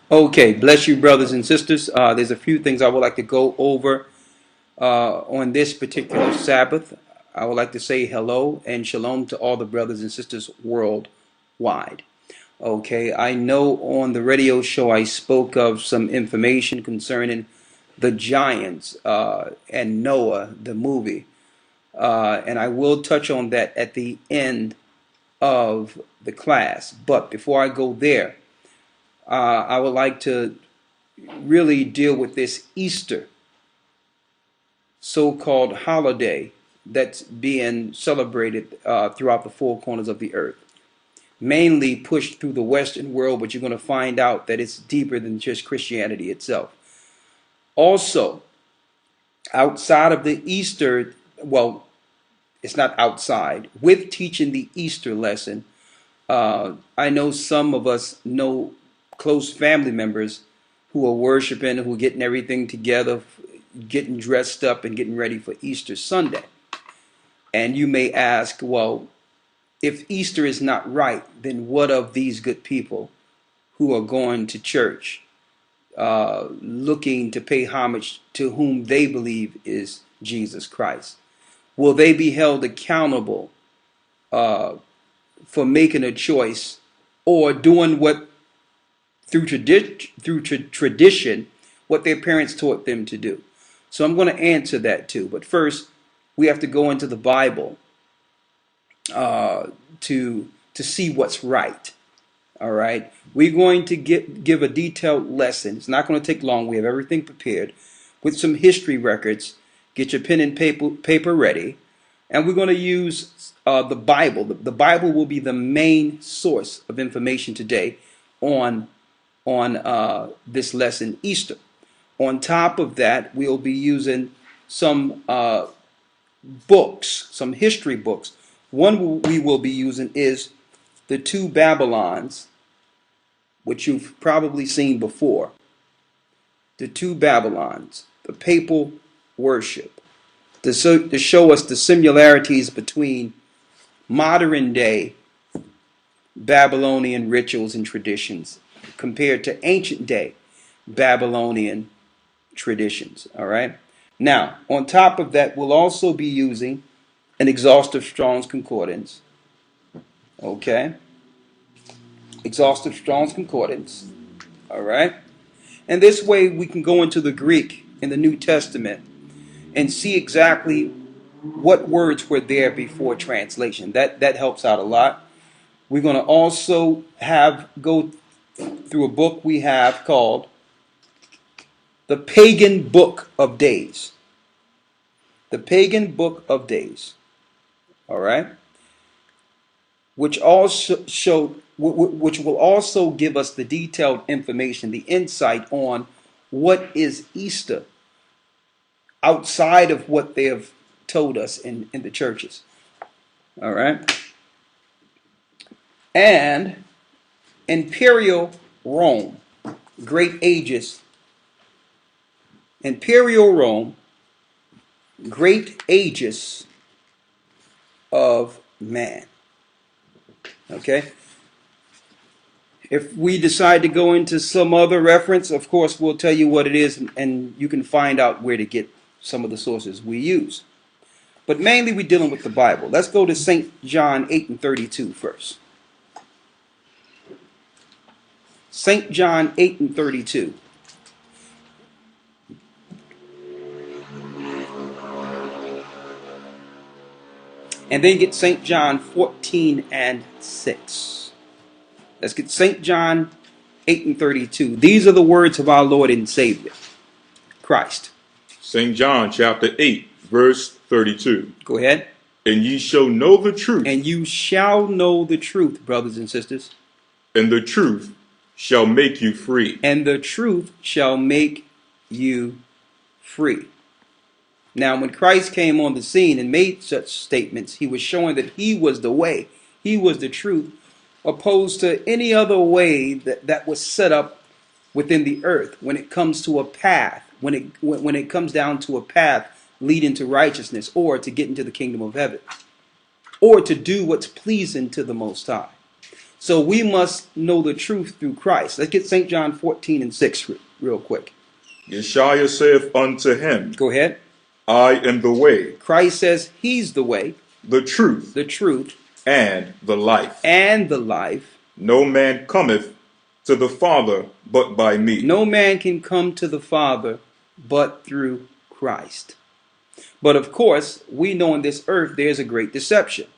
Okay, bless you, brothers and sisters. There's a few things I would like to go over on this particular Sabbath. I would like to say hello and shalom to all the brothers and sisters worldwide. Okay, I know on the radio show I spoke of some information concerning the giants and Noah, the movie. And I will touch on that at the end of the class. But before I go there, I would like to really deal with this Easter so-called holiday that's being celebrated throughout the four corners of the earth. Mainly pushed through the Western world, but you're going to find out that it's deeper than just Christianity itself. Also, outside of the Easter, well, it's not outside, with teaching the Easter lesson, I know some of us know close family members who are worshiping, who are getting everything together, getting dressed up and getting ready for Easter Sunday. And you may ask, well, if Easter is not right, then what of these good people who are going to church, looking to pay homage to whom they believe is Jesus Christ? Will they be held accountable for making a choice or doing what through tradition what their parents taught them to do? So I'm going to answer that too. But first, we have to go into the Bible to see what's right. All right. We're going to give a detailed lesson. It's not going to take long. We have everything prepared with some history records. Get your pen and paper ready. And we're going to use the Bible. The Bible will be the main source of information today on this lesson, Easter. On top of that, we'll be using some books, some history books. One we will be using is The Two Babylons, which you've probably seen before. The Two Babylons, the papal worship, to show us the similarities between modern day Babylonian rituals and traditions compared to ancient day Babylonian traditions. All right. Now, on top of that, we'll also be using an exhaustive Strong's Concordance. Okay. Exhaustive Strong's Concordance. All right. And this way we can go into the Greek in the New Testament and see exactly what words were there before translation. That helps out a lot. We're going to also go through a book we have called The Pagan Book of Days. The Pagan Book of Days. All right? Which will also give us the detailed information, the insight on what is Easter outside of what they have told us in the churches. All right? And Imperial Rome, great ages. Imperial Rome, great ages of man. Okay? If we decide to go into some other reference, of course, we'll tell you what it is, and you can find out where to get some of the sources we use. But mainly we're dealing with the Bible. Let's go to St. John 8:32 first. St. John 8:32. And then get St. John 14:6. Let's get St. John 8:32. These are the words of our Lord and Savior, Christ. St. John chapter 8, verse 32. Go ahead. And ye shall know the truth. And you shall know the truth, brothers and sisters. And the truth shall make you free. And the truth shall make you free. Now, when Christ came on the scene and made such statements, he was showing that he was the way, he was the truth, opposed to any other way that was set up within the earth when it comes to a path, when it comes down to a path leading to righteousness or to get into the kingdom of heaven or to do what's pleasing to the Most High. So we must know the truth through Christ. Let's get St. John 14:6 real quick. Yeshua saith unto him, Go ahead. I am the way, Christ says he's the way, the truth, the truth, and the life. and the life. No man cometh to the Father but by me. No man can come to the Father but through Christ. But of course, we know on this earth there's a great deception.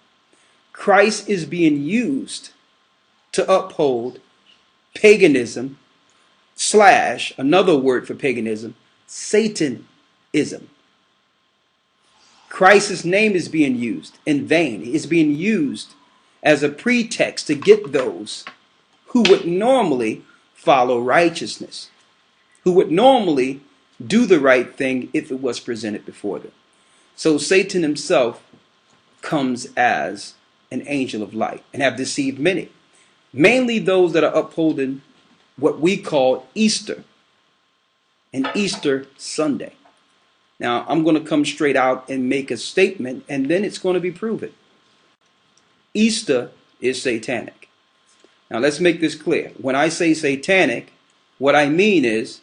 Christ is being used to uphold paganism / another word for paganism, Satanism. Christ's name is being used in vain. It's being used as a pretext to get those who would normally follow righteousness, who would normally do the right thing if it was presented before them. So Satan himself comes as an angel of light and have deceived many, mainly those that are upholding what we call Easter and Easter Sunday. Now, I'm going to come straight out and make a statement, and then it's going to be proven. Easter is satanic. Now, let's make this clear. When I say satanic, what I mean is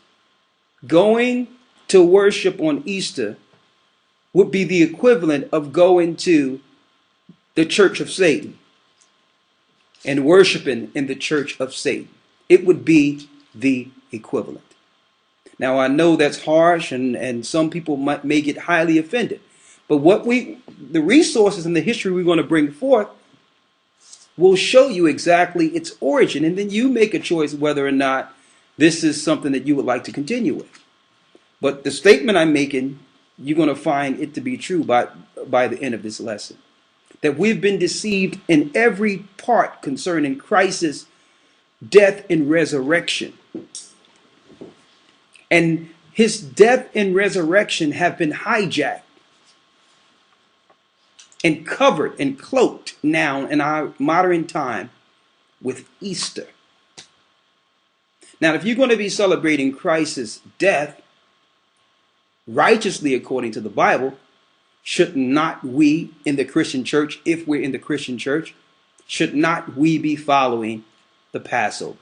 going to worship on Easter would be the equivalent of going to the church of Satan and worshiping in the church of Satan. It would be the equivalent. Now, I know that's harsh, and some people may get highly offended. But the resources and the history we're going to bring forth will show you exactly its origin. And then you make a choice whether or not this is something that you would like to continue with. But the statement I'm making, you're going to find it to be true by the end of this lesson. That we've been deceived in every part concerning Christ's death and resurrection. And his death and resurrection have been hijacked and covered and cloaked now in our modern time with Easter. Now, if you're going to be celebrating Christ's death righteously according to the Bible, should not we in the Christian church, if we're in the Christian church, should not we be following the Passover?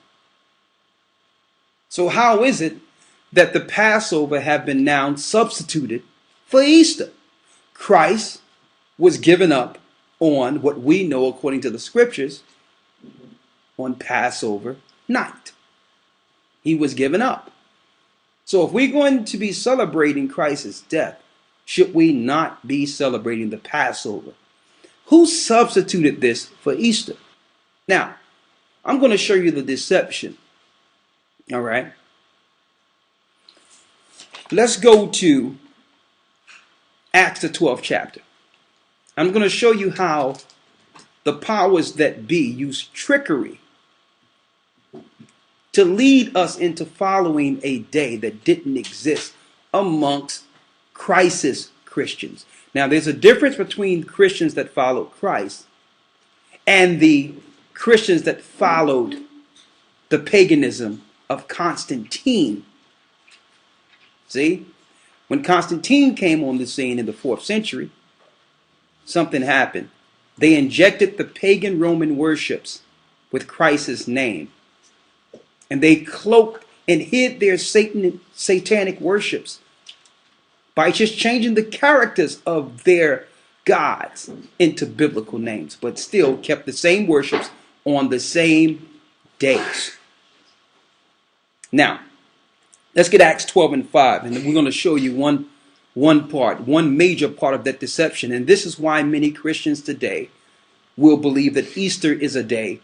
So how is it that the Passover have been now substituted for Easter? Christ was given up on what we know according to the scriptures on Passover night. He was given up. So if we're going to be celebrating Christ's death, should we not be celebrating the Passover? Who substituted this for Easter? Now, I'm going to show you the deception. All right. Let's go to Acts the 12th chapter. I'm going to show you how the powers that be use trickery to lead us into following a day that didn't exist amongst Christ's Christians. Now, there's a difference between Christians that followed Christ and the Christians that followed the paganism of Constantine. See, when Constantine came on the scene in the 4th century, something happened. They injected the pagan Roman worships with Christ's name. And they cloaked and hid their satanic worships by just changing the characters of their gods into biblical names, but still kept the same worships on the same days. Now, let's get Acts 12:5, and we're going to show you one major part of that deception. And this is why many Christians today will believe that Easter is a day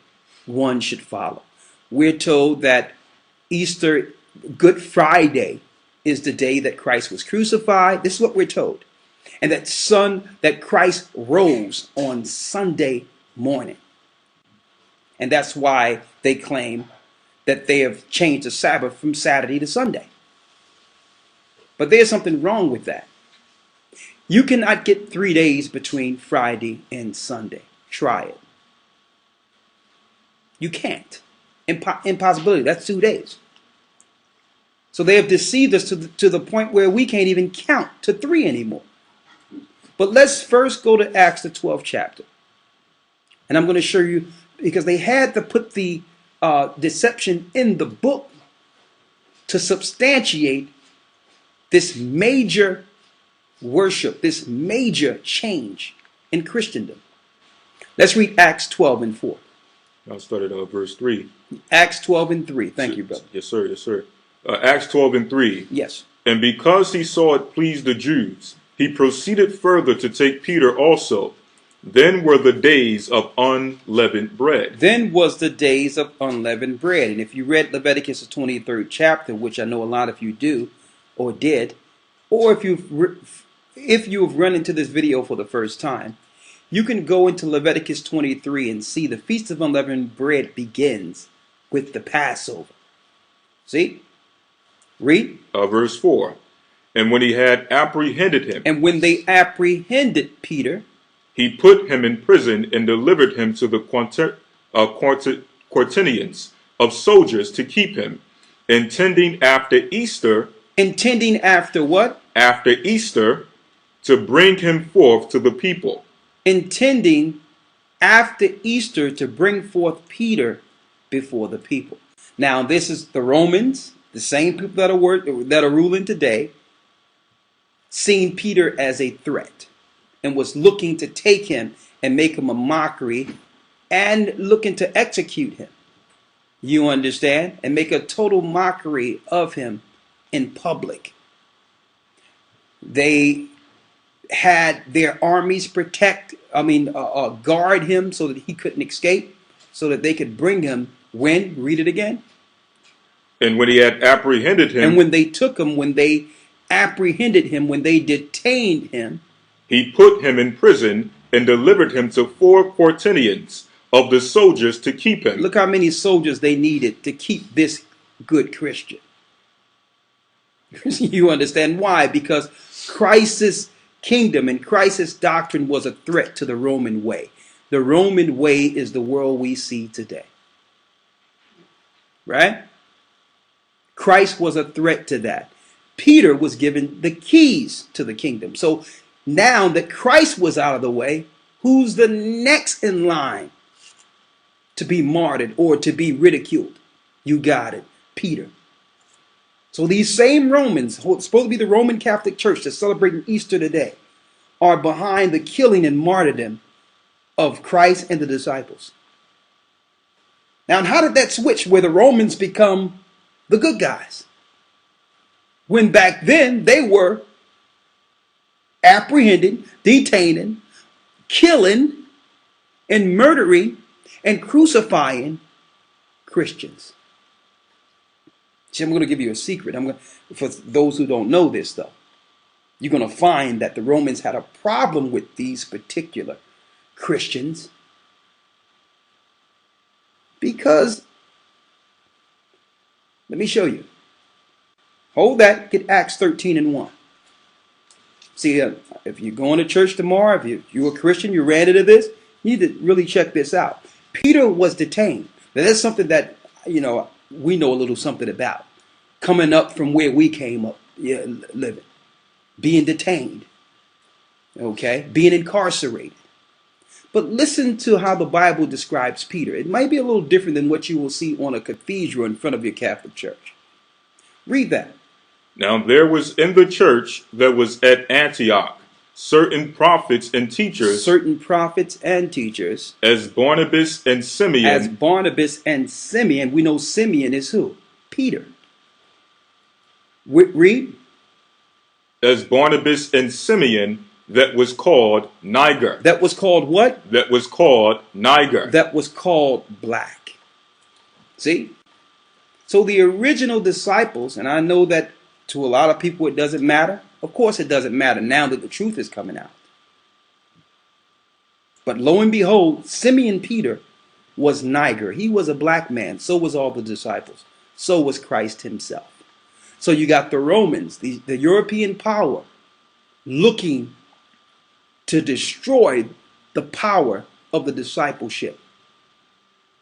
one should follow. We're told that Easter, Good Friday, is the day that Christ was crucified. This is what we're told. And that Christ rose on Sunday morning. And that's why they claim that they have changed the Sabbath from Saturday to Sunday. But there's something wrong with that. You cannot get 3 days between Friday and Sunday. Try it. You can't. Impossibility. That's 2 days. So they have deceived us to the point where we can't even count to 3 anymore. But let's first go to Acts the 12th chapter. And I'm going to show you because they had to put the deception in the book to substantiate this major worship, this major change in Christendom. Let's read Acts 12 and 4. I'll start at verse 3. Acts 12 and 3. Thank you, brother. Yes, sir. Yes, sir. Acts 12 and 3. Yes. And because he saw it pleased the Jews, he proceeded further to take Peter also. Then were the days of unleavened bread. Then was the days of unleavened bread. And if you read Leviticus, the 23rd chapter, which I know a lot of you do or did, or if you've run into this video for the first time, you can go into Leviticus 23 and see the Feast of Unleavened Bread begins with the Passover. See? Read. Verse 4. And when he had apprehended him. And when they apprehended Peter, he put him in prison and delivered him to the quaternions of soldiers to keep him, intending after Easter. Intending after what? After Easter, to bring him forth to the people. Intending after Easter to bring forth Peter before the people. Now, this is the Romans, the same people that are ruling today, seeing Peter as a threat and was looking to take him and make him a mockery and looking to execute him. You understand? And make a total mockery of him in public. They had their armies guard him so that he couldn't escape, so that they could bring him when? Read it again. And when he had apprehended him. And when they took him, when they apprehended him, when they detained him, he put him in prison and delivered him to 4 quaternions of the soldiers to keep him. Look how many soldiers they needed to keep this good Christian. You understand why? Because Christ's kingdom and Christ's doctrine was a threat to the Roman way. The Roman way is the world we see today. Right? Christ was a threat to that. Peter was given the keys to the kingdom. So now that Christ was out of the way, who's the next in line to be martyred or to be ridiculed? You got it, Peter. So these same Romans, supposed to be the Roman Catholic Church that's celebrating Easter today, are behind the killing and martyrdom of Christ and the disciples. Now, how did that switch where the Romans become the good guys? When back then they were apprehending, detaining, killing, and murdering and crucifying Christians. See, I'm going to give you a secret. For those who don't know this, though, you're going to find that the Romans had a problem with these particular Christians because, let me show you. Hold that. Get Acts 13 and 1. See, if you're going to church tomorrow, if you're a Christian, you ran into this, you need to really check this out. Peter was detained. Now, that's something that, we know a little something about. Coming up from where we came up, living. Being detained. Okay? Being incarcerated. But listen to how the Bible describes Peter. It might be a little different than what you will see on a cathedral in front of your Catholic church. Read that. Now there was in the church that was at Antioch certain prophets and teachers. Certain prophets and teachers. As Barnabas and Simeon. As Barnabas and Simeon. We know Simeon is who? Peter. Read. As Barnabas and Simeon, that was called Niger. That was called what? That was called Niger. That was called black. See? So the original disciples, and I know that to a lot of people it doesn't matter. Of course it doesn't matter now that the truth is coming out. But lo and behold, Simeon Peter was Niger. He was a black man. So was all the disciples. So was Christ himself. So you got the Romans, the European power, looking to destroy the power of the discipleship,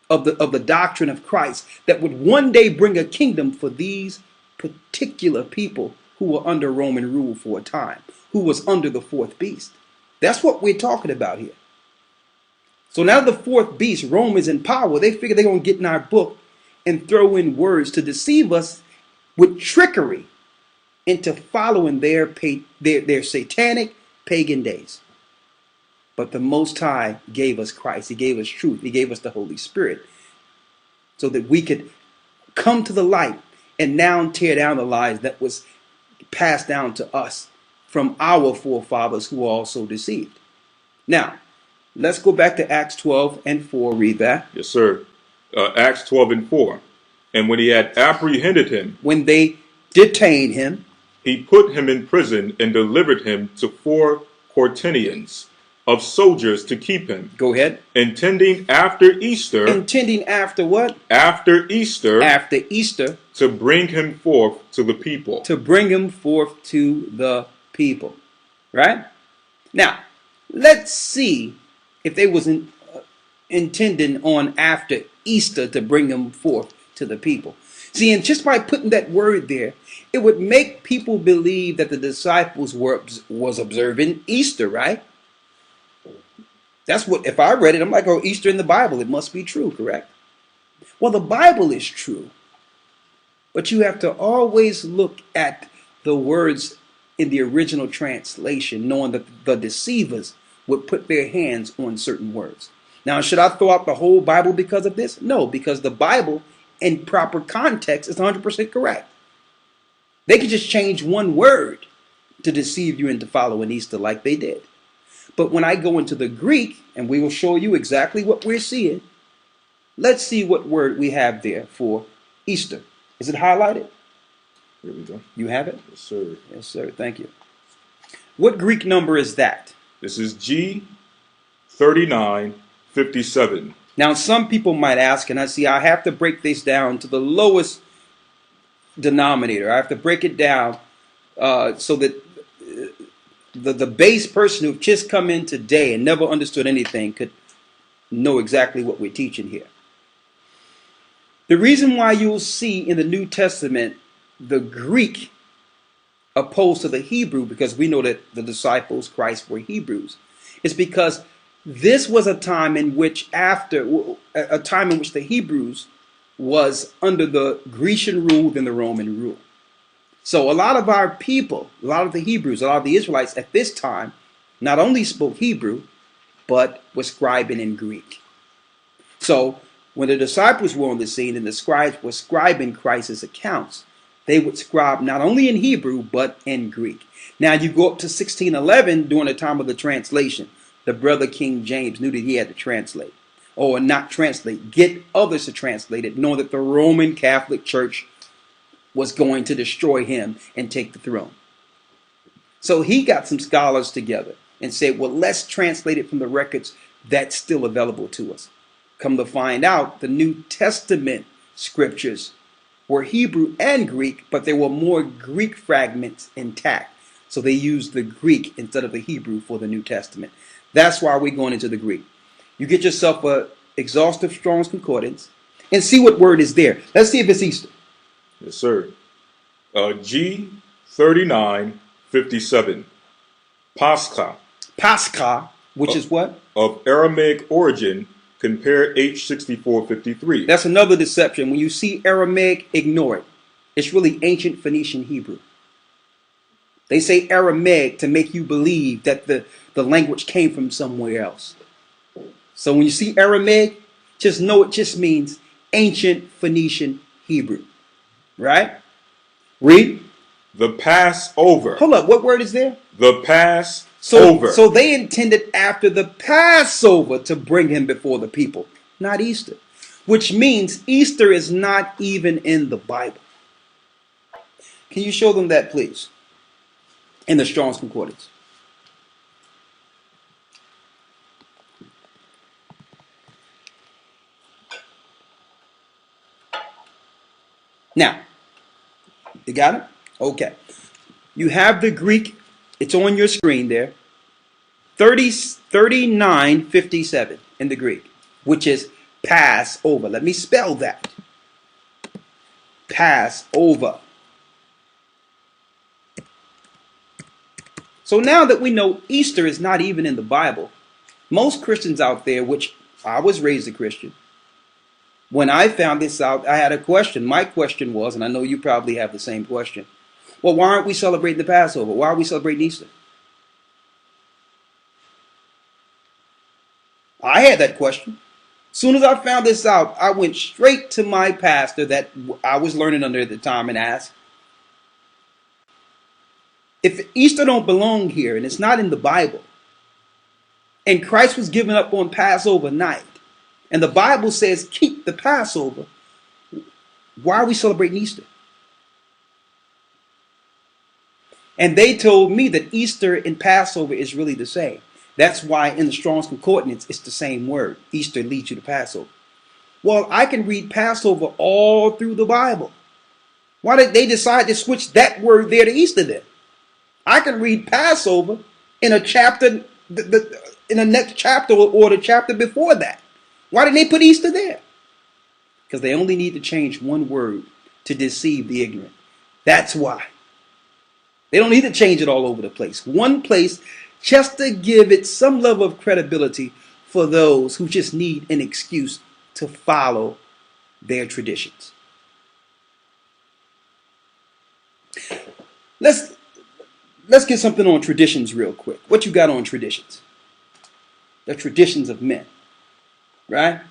of the doctrine of Christ, that would one day bring a kingdom for these particular people who were under Roman rule for a time, who was under the fourth beast. That's what we're talking about here. So now the fourth beast, Rome, is in power. They figure they're going to get in our book and throw in words to deceive us with trickery into following their satanic pagan days. But the Most High gave us Christ. He gave us truth. He gave us the Holy Spirit so that we could come to the light and now tear down the lies that was passed down to us from our forefathers who were also deceived. Now, let's go back to Acts 12 and 4. Read that. Yes, sir. Acts 12 and 4. And when he had apprehended him, when they detained him, he put him in prison and delivered him to 4 quaternions of soldiers to keep him. Go ahead. Intending after Easter. Intending after what? After Easter. After Easter. To bring him forth to the people. To bring him forth to the people. Right? Now, let's see if they was intending on after Easter to bring him forth to the people. See, and just by putting that word there, it would make people believe that the disciples was observing Easter, right? That's what, if I read it, I'm like, oh, Easter in the Bible, it must be true, correct? Well, the Bible is true, but you have to always look at the words in the original translation, knowing that the deceivers would put their hands on certain words. Now, should I throw out the whole Bible because of this? No, because the Bible in proper context is 100% correct. They could just change one word to deceive you into following Easter like they did. But when I go into the Greek, and we will show you exactly what we're seeing, let's see what word we have there for Easter. Is it highlighted? Here we go. You have it? Yes, sir. Yes, sir. Thank you. What Greek number is that? This is G3957. Now, some people might ask, and I have to break this down to the lowest denominator. I have to break it down so that the base person who just come in today and never understood anything could know exactly what we're teaching here. The reason why you'll see in the New Testament the Greek opposed to the Hebrew, because we know that the disciples, Christ, were Hebrews, is because this was a time in which the Hebrews was under the Grecian rule than the Roman rule. So a lot of our people, a lot of the Hebrews, a lot of the Israelites at this time, not only spoke Hebrew, but were scribing in Greek. So when the disciples were on the scene and the scribes were scribing Christ's accounts, they would scribe not only in Hebrew, but in Greek. Now you go up to 1611 during the time of the translation. The brother King James knew that he had to translate. Or not translate, get others to translate it, knowing that the Roman Catholic Church was going to destroy him and take the throne. So he got some scholars together and said, well, let's translate it from the records that's still available to us. Come to find out, the New Testament scriptures were Hebrew and Greek, but there were more Greek fragments intact. So they used the Greek instead of the Hebrew for the New Testament. That's why we're going into the Greek. You get yourself a exhaustive Strong's Concordance and see what word is there. Let's see if it's Easter. Yes, sir. G3957. Pascha. Pascha, which is what? Of Aramaic origin. Compare H6453. That's another deception. When you see Aramaic, ignore it. It's really ancient Phoenician Hebrew. They say Aramaic to make you believe that the language came from somewhere else. So when you see Aramaic, just know it just means ancient Phoenician Hebrew. Right? Read. The Passover. Hold up. What word is there? The Passover. So they intended after the Passover to bring him before the people, not Easter. Which means Easter is not even in the Bible. Can you show them that, please? In the Strong's Concordance. Now, you got it? Okay. You have the Greek. It's on your screen there. 3957 in the Greek, which is Passover. Let me spell that. Passover. So now that we know Easter is not even in the Bible, most Christians out there, which I was raised a Christian. When I found this out, I had a question. My question was, and I know you probably have the same question, well, why aren't we celebrating the Passover? Why are we celebrating Easter? I had that question. As soon as I found this out, I went straight to my pastor that I was learning under at the time and asked, if Easter don't belong here and it's not in the Bible, and Christ was given up on Passover night, and the Bible says keep the Passover, why are we celebrating Easter? And they told me that Easter and Passover is really the same. That's why in the Strong's Concordance, it's the same word. Easter leads you to Passover. Well, I can read Passover all through the Bible. Why did they decide to switch that word there to Easter then? I can read Passover in a chapter, in the next chapter or the chapter before that. Why didn't they put Easter there? Because they only need to change one word to deceive the ignorant. That's why. They don't need to change it all over the place. One place just to give it some level of credibility for those who just need an excuse to follow their traditions. Let's get something on traditions real quick. What you got on traditions? The traditions of men. Right?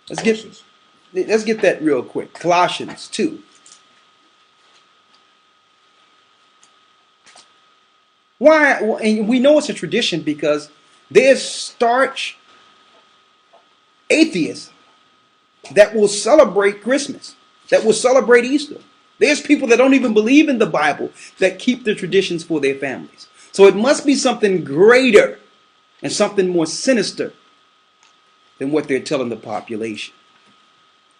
Let's get that real quick. Colossians 2. Why? And we know it's a tradition because there's starch atheists that will celebrate Christmas, that will celebrate Easter. There's people that don't even believe in the Bible that keep the traditions for their families. So it must be something greater and something more sinister than what they're telling the population.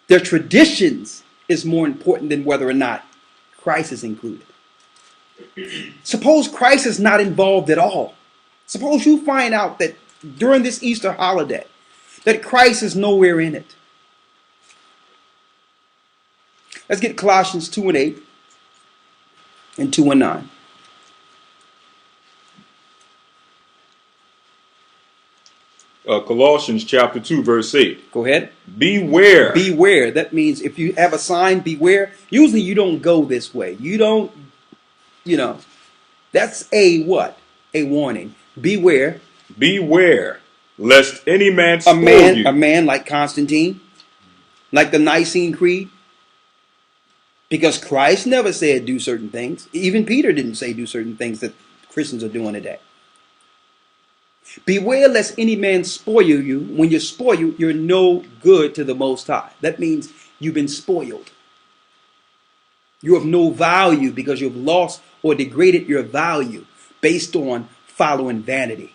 Their traditions is more important than whether or not Christ is included. Suppose Christ is not involved at all. Suppose you find out that during this Easter holiday that Christ is nowhere in it. Let's get Colossians 2:8 and 2:9. Colossians chapter 2, verse 8. Go ahead. Beware. Beware. That means if you have a sign, beware. Usually you don't go this way. You don't, that's a what? A warning. Beware. Beware, lest any man spoil you. A man like Constantine, like the Nicene Creed. Because Christ never said do certain things. Even Peter didn't say do certain things that Christians are doing today. Beware lest any man spoil you. When you're spoiled, you're no good to the Most High. That means you've been spoiled. You're of no value because you've lost or degraded your value based on following vanity.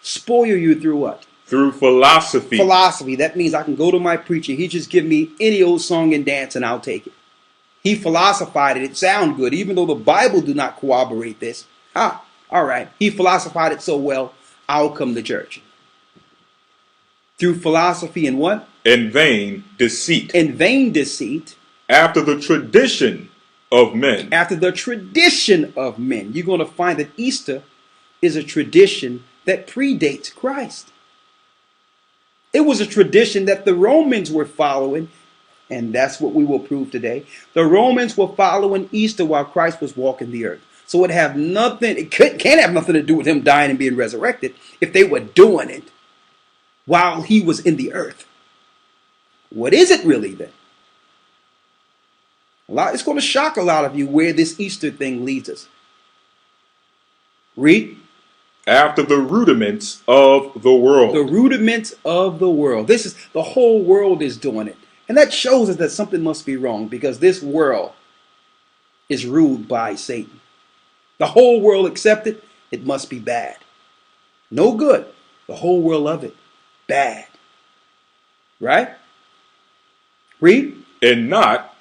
Spoil you through what? Through philosophy. Philosophy. That means I can go to my preacher. He just give me any old song and dance and I'll take it. He philosophized it. It sounds good, even though the Bible do not corroborate this. All right. He philosophized it so well, I'll come to church. Through philosophy and what? In vain deceit. In vain deceit. After the tradition of men. After the tradition of men. You're going to find that Easter is a tradition that predates Christ. It was a tradition that the Romans were following. And that's what we will prove today. The Romans were following Easter while Christ was walking the earth. So it can't have nothing to do with him dying and being resurrected if they were doing it while he was in the earth. What is it really then? It's going to shock a lot of you where this Easter thing leads us. Read. After the rudiments of the world. The rudiments of the world. The whole world is doing it. And that shows us that something must be wrong because this world is ruled by Satan. The whole world accepts it must be bad. No good. The whole world of it, bad. Right? Read. And not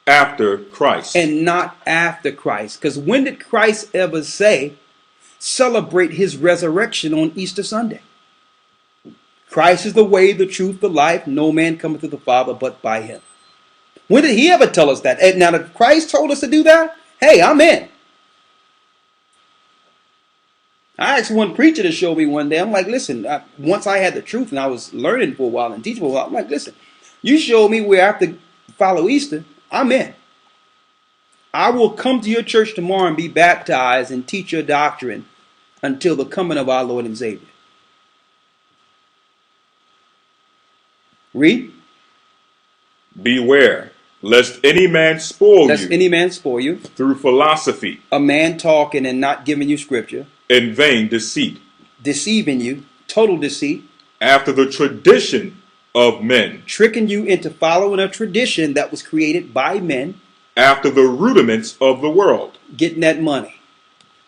after Christ. And not after Christ. Because when did Christ ever say, celebrate his resurrection on Easter Sunday? Christ is the way, the truth, the life. No man cometh to the Father but by him. When did he ever tell us that? And now, if Christ told us to do that, hey, I'm in. I asked one preacher to show me one day. I'm like, listen, once I had the truth and I was learning for a while and teaching for a while, I'm like, listen, you show me where I have to follow Easter, I'm in. I will come to your church tomorrow and be baptized and teach your doctrine until the coming of our Lord and Savior. Read. Beware, lest any man spoil Lest you any man spoil you. through philosophy, A man talking and not giving you scripture. and vain deceit, Deceiving you. Total deceit. after the tradition of men, Tricking you into following a tradition that was created by men. after the rudiments of the world, Getting that money.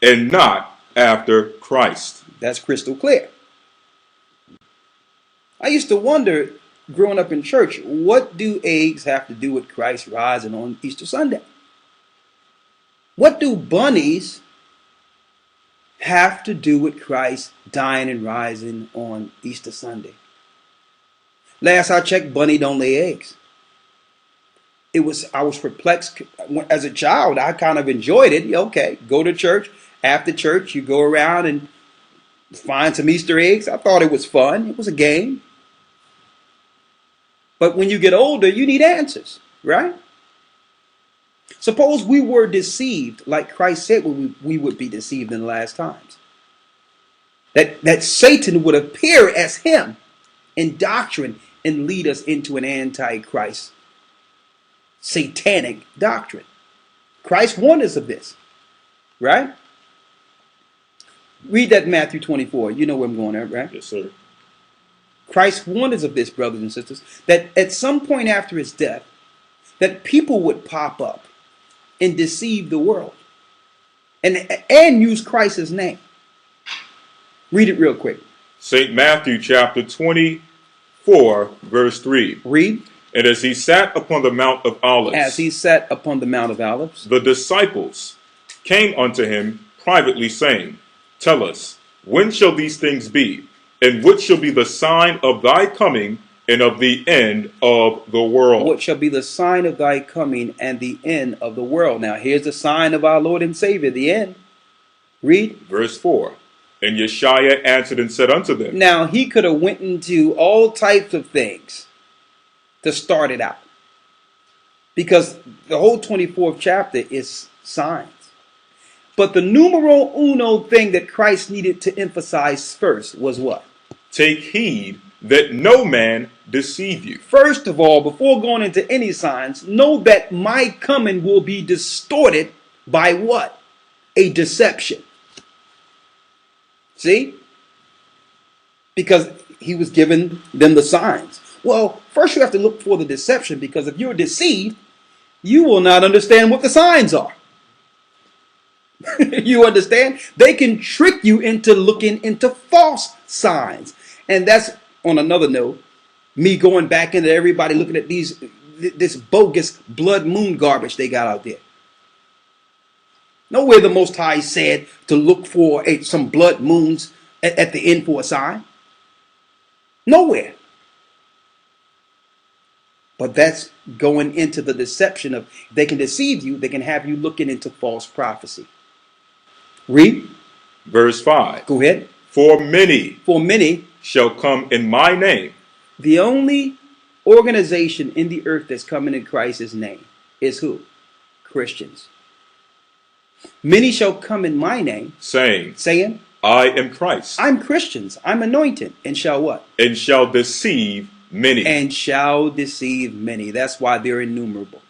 and not after Christ. That's crystal clear. I used to wonder, growing up in church, what do eggs have to do with Christ rising on Easter Sunday? What do bunnies have to do with Christ dying and rising on Easter Sunday? Last I checked, bunny don't lay eggs. I was perplexed. As a child, I kind of enjoyed it. Okay, go to church. After church, you go around and find some Easter eggs. I thought it was fun. It was a game. But when you get older, you need answers, right? Suppose we were deceived, like Christ said we would be deceived in the last times. That Satan would appear as him in doctrine and lead us into an antichrist, satanic doctrine. Christ warned us of this, right? Read that Matthew 24. You know where I'm going at, right? Yes, sir. Christ warned us of this, brothers and sisters, that at some point after his death, that people would pop up and deceive the world and use Christ's name. Read it real quick. St. Matthew chapter 24, verse 3. Read. And as he sat upon the Mount of Olives, As he sat upon the Mount of Olives, the disciples came unto him privately, saying, Tell us, when shall these things be? And what shall be the sign of thy coming and of the end of the world? What shall be the sign of thy coming and the end of the world? Now here's the sign of our Lord and Savior, the end. Read. Verse 4. And Yeshua answered and said unto them. Now he could have went into all types of things to start it out. Because the whole 24th chapter is signs. But the numero uno thing that Christ needed to emphasize first was what? Take heed that no man deceive you. First of all, before going into any signs, know that my coming will be distorted by what? A deception. See? Because he was giving them the signs. Well, first you have to look for the deception, because if you're deceived, you will not understand what the signs are. You understand? They can trick you into looking into false signs. And that's, on another note, me going back into everybody looking at this bogus blood moon garbage they got out there. Nowhere the Most High said to look for some blood moons at the end for a sign. Nowhere. But that's going into the deception of, they can deceive you, they can have you looking into false prophecy. Read. Verse 5. Go ahead. For many shall come in my name. The only organization in the earth that's coming in Christ's name is who? Christians. Many shall come in my name, saying, I am Christ. I'm Christians. I'm anointed. And shall what? And shall deceive many. And shall deceive many. That's why they're innumerable.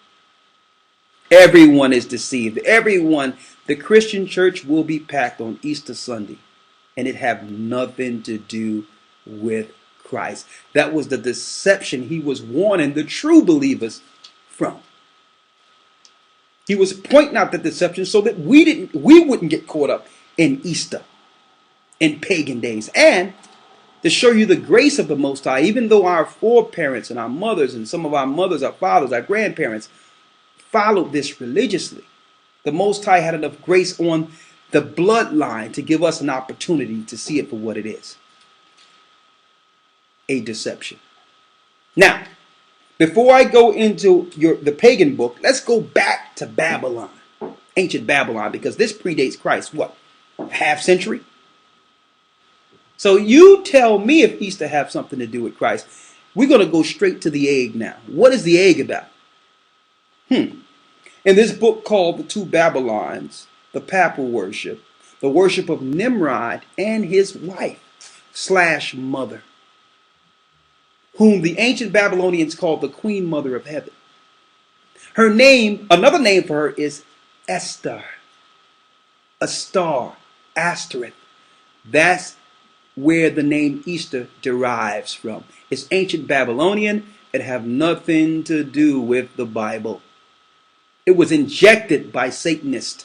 Everyone is deceived. Everyone. The Christian church will be packed on Easter Sunday, and it have nothing to do with Christ. That was the deception he was warning the true believers from. He was pointing out the deception so that we wouldn't get caught up in Easter, in pagan days, and to show you the grace of the Most High. Even though our foreparents and our mothers and some of our mothers, our fathers, our grandparents followed this religiously, the Most High had enough grace on the bloodline to give us an opportunity to see it for what it is. A deception. Now, before I go into the pagan book, let's go back to Babylon, ancient Babylon, because this predates Christ. What? Half century? So you tell me if Easter have something to do with Christ. We're going to go straight to the egg now. What is the egg about? In this book called The Two Babylons, the papal worship, the worship of Nimrod and his wife / mother, whom the ancient Babylonians called the Queen Mother of Heaven. Her name, another name for her is Esther, a star, asterisk. That's where the name Easter derives from. It's ancient Babylonian. It have nothing to do with the Bible. It was injected by Satanists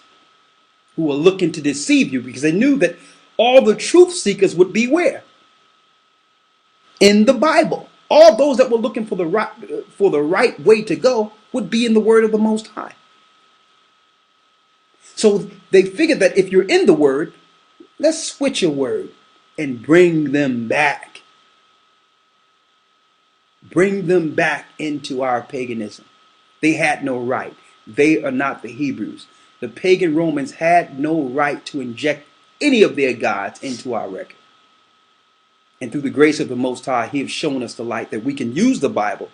who were looking to deceive you because they knew that all the truth seekers would be where? In the Bible. All those that were looking for the right way to go would be in the word of the Most High. So they figured that if you're in the word, let's switch a word and bring them back. Bring them back into our paganism. They had no right. They are not the Hebrews. The pagan Romans had no right to inject any of their gods into our record. And through the grace of the Most High, He has shown us the light that we can use the Bible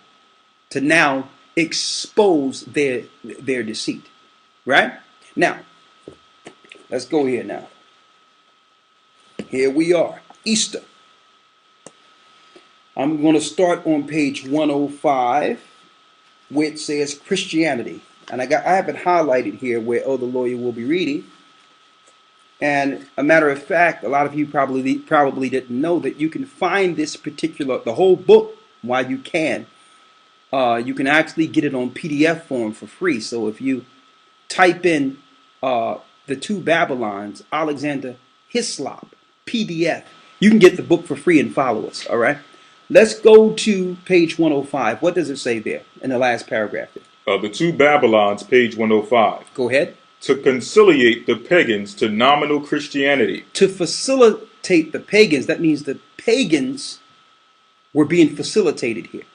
to now expose their deceit. Right? Now, let's go here now. Here we are. Easter. I'm going to start on page 105, which says Christianity. And I have it highlighted here where the lawyer will be reading. And a matter of fact, a lot of you probably didn't know that you can find this the whole book while you can. You can actually get it on PDF form for free. So if you type in The Two Babylons, Alexander Hislop, PDF, you can get the book for free and follow us. All right. Let's go to page 105. What does it say there in the last paragraph? The Two Babylons, page 105. Go ahead. To conciliate the pagans to nominal Christianity. To facilitate the pagans, that means the pagans were being facilitated here.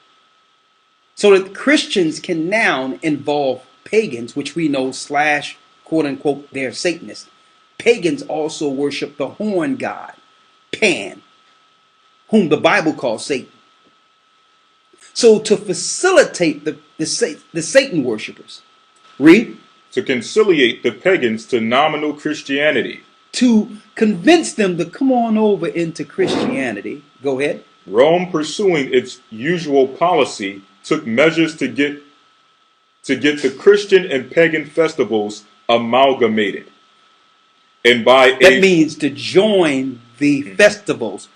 So that Christians can now involve pagans, which we know / quote unquote, they're Satanists. Pagans also worship the horn god, Pan, whom the Bible calls Satan. So to facilitate the Satan worshippers, read. To conciliate the pagans to nominal Christianity. To convince them to come on over into Christianity. Go ahead. Rome, pursuing its usual policy, took measures to get the Christian and pagan festivals amalgamated. And that means to join the festivals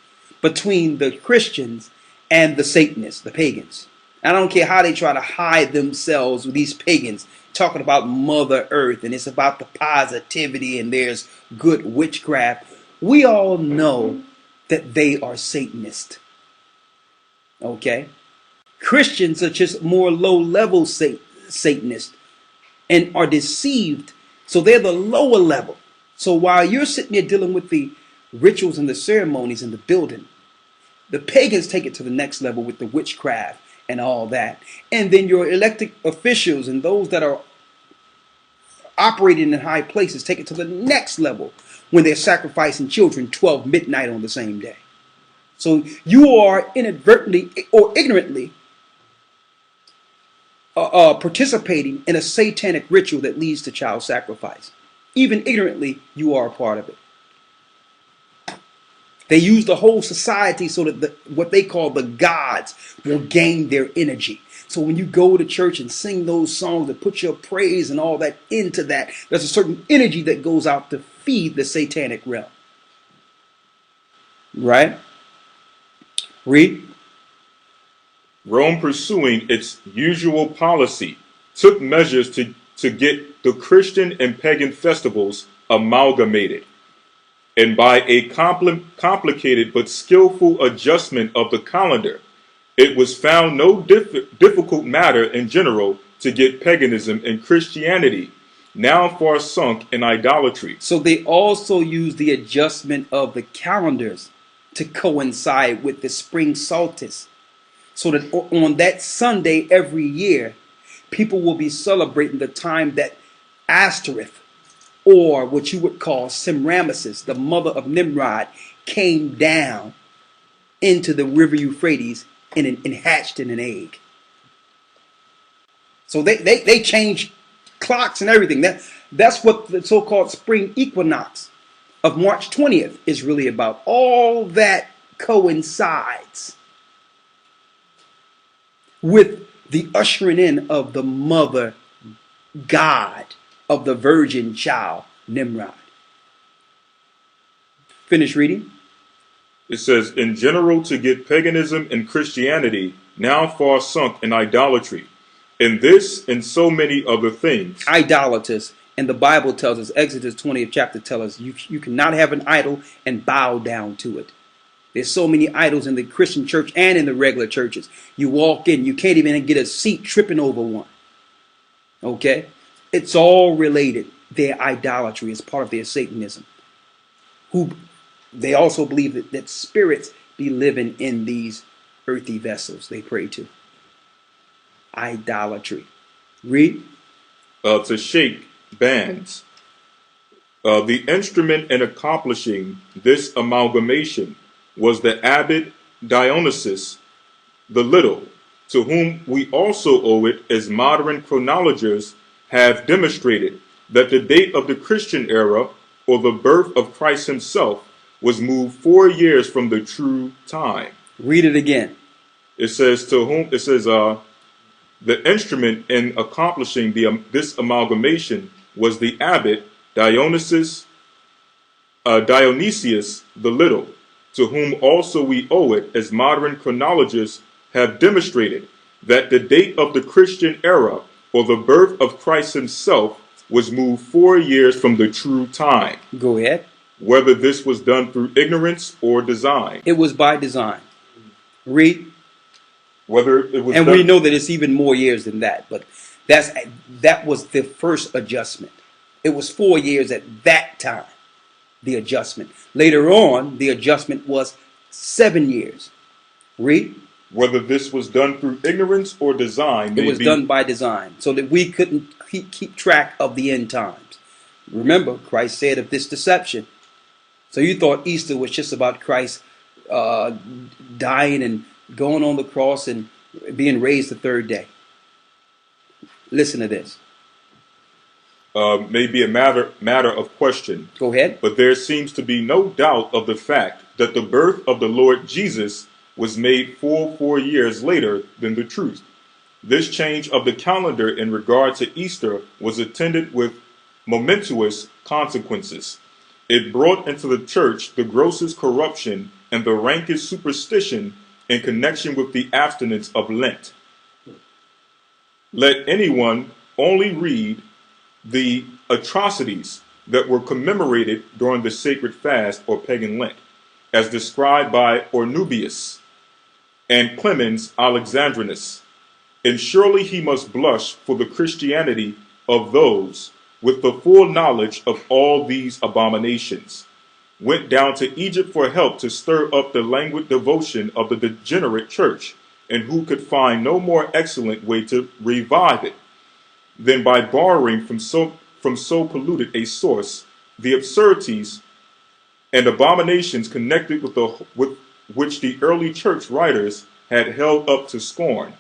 between the Christians and the Satanists, the pagans. I don't care how they try to hide themselves with these pagans, talking about Mother Earth, and it's about the positivity, and there's good witchcraft. We all know that they are Satanists. Okay? Christians are just more low-level Satanists and are deceived. So they're the lower level. So while you're sitting there dealing with the rituals and the ceremonies in the building, the pagans take it to the next level with the witchcraft and all that. And then your elected officials and those that are operating in high places take it to the next level when they're sacrificing children 12 midnight on the same day. So you are inadvertently or ignorantly participating in a satanic ritual that leads to child sacrifice. Even ignorantly, you are a part of it. They use the whole society so that what they call the gods will gain their energy. So when you go to church and sing those songs and put your praise and all that into that, there's a certain energy that goes out to feed the satanic realm. Right? Read. Rome, pursuing its usual policy, took measures to get the Christian and pagan festivals amalgamated. And by a complicated but skillful adjustment of the calendar, it was found no difficult matter in general to get paganism and Christianity, now far sunk in idolatry. So they also use the adjustment of the calendars to coincide with the spring solstice. So that on that Sunday every year, people will be celebrating the time that asterisk or what you would call Semiramis, the mother of Nimrod, came down into the river Euphrates and hatched in an egg. So they changed clocks and everything. That's what the so-called spring equinox of March 20th is really about. All that coincides with the ushering in of the mother God of the virgin child, Nimrod. Finish reading. It says, in general, to get paganism and Christianity now far sunk in idolatry, in this and so many other things. Idolaters. And the Bible tells us, Exodus 20th chapter tells us, you cannot have an idol and bow down to it. There's so many idols in the Christian church and in the regular churches. You walk in, you can't even get a seat tripping over one. Okay? It's all related. Their idolatry is part of their Satanism. They also believe that spirits be living in these earthy vessels they pray to. Idolatry. Read. To shake bands. The instrument in accomplishing this amalgamation was the abbot Dionysius the Little, to whom we also owe it, as modern chronologers have demonstrated, that the date of the Christian era, or the birth of Christ himself, was moved 4 years from the true time. Read it again. It says, to whom, it says, the instrument in accomplishing this amalgamation was the abbot Dionysius the Little, to whom also we owe it, as modern chronologists have demonstrated, that the date of the Christian era, or the birth of Christ himself, was moved 4 years from the true time. Go ahead. Whether this was done through ignorance or design. It was by design. Read. Whether it was and done, we know that it's even more years than that, but that was the first adjustment. It was 4 years at that time, the adjustment. Later on, the adjustment was 7 years. Read. Whether this was done through ignorance or design. It was done by design, so that we couldn't keep track of the end times. Remember, Christ said of this deception. So you thought Easter was just about Christ dying and going on the cross and being raised the third day. Listen to this. May be a matter of question. Go ahead. But there seems to be no doubt of the fact that the birth of the Lord Jesus was made full 4 years later than the truth. This change of the calendar in regard to Easter was attended with momentous consequences. It brought into the church the grossest corruption and the rankest superstition in connection with the abstinence of Lent. Let anyone only read the atrocities that were commemorated during the sacred fast or pagan Lent, as described by Ornubius and Clemens Alexandrinus, and surely he must blush for the Christianity of those with the full knowledge of all these abominations, went down to Egypt for help to stir up the languid devotion of the degenerate church, and who could find no more excellent way to revive it than by borrowing from so polluted a source the absurdities and abominations connected with which the early church writers had held up to scorn.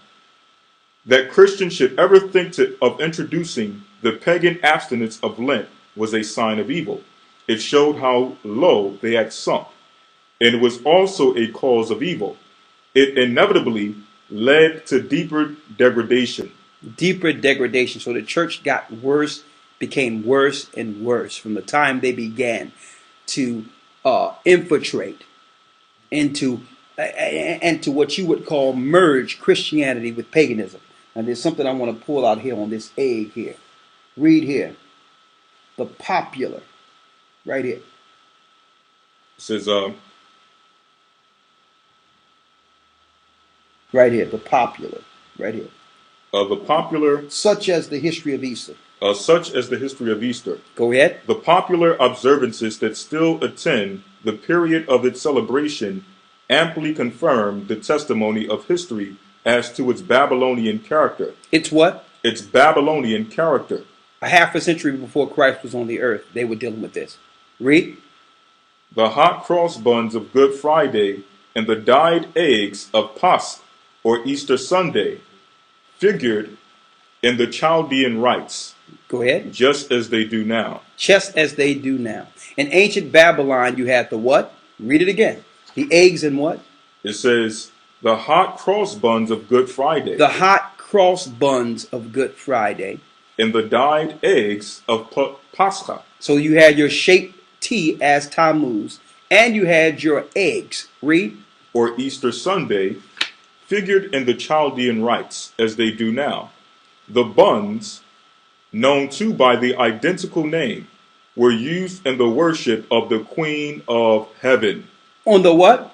That Christians should ever think of introducing the pagan abstinence of Lent was a sign of evil. It showed how low they had sunk, and it was also a cause of evil. It inevitably led to deeper degradation. Deeper degradation. So the church got worse, became worse and worse from the time they began to infiltrate into what you would call merge Christianity with paganism. And there's something I want to pull out here on this egg here. Read here. The popular. Right here. It says, right here. The popular. Right here. The popular. Such as the history of Easter. Such as the history of Easter. Go ahead. The popular observances that still attend the period of its celebration amply confirm the testimony of history as to its Babylonian character. It's what? Its Babylonian character. A half a century before Christ was on the earth, they were dealing with this. Read. The hot cross buns of Good Friday and the dyed eggs of Pascha or Easter Sunday figured in the Chaldean rites, Go ahead. just as they do now. Just as they do now. In ancient Babylon, you had the what? Read it again. The eggs and what? It says, the hot cross buns of Good Friday The hot cross buns of Good Friday. and the dyed eggs of Pascha. So you had your shaped T as Tammuz, and you had your eggs. Read. Or Easter Sunday figured in the Chaldean rites, as they do now. The buns, known too by the identical name, were used in the worship of the Queen of Heaven. On the what?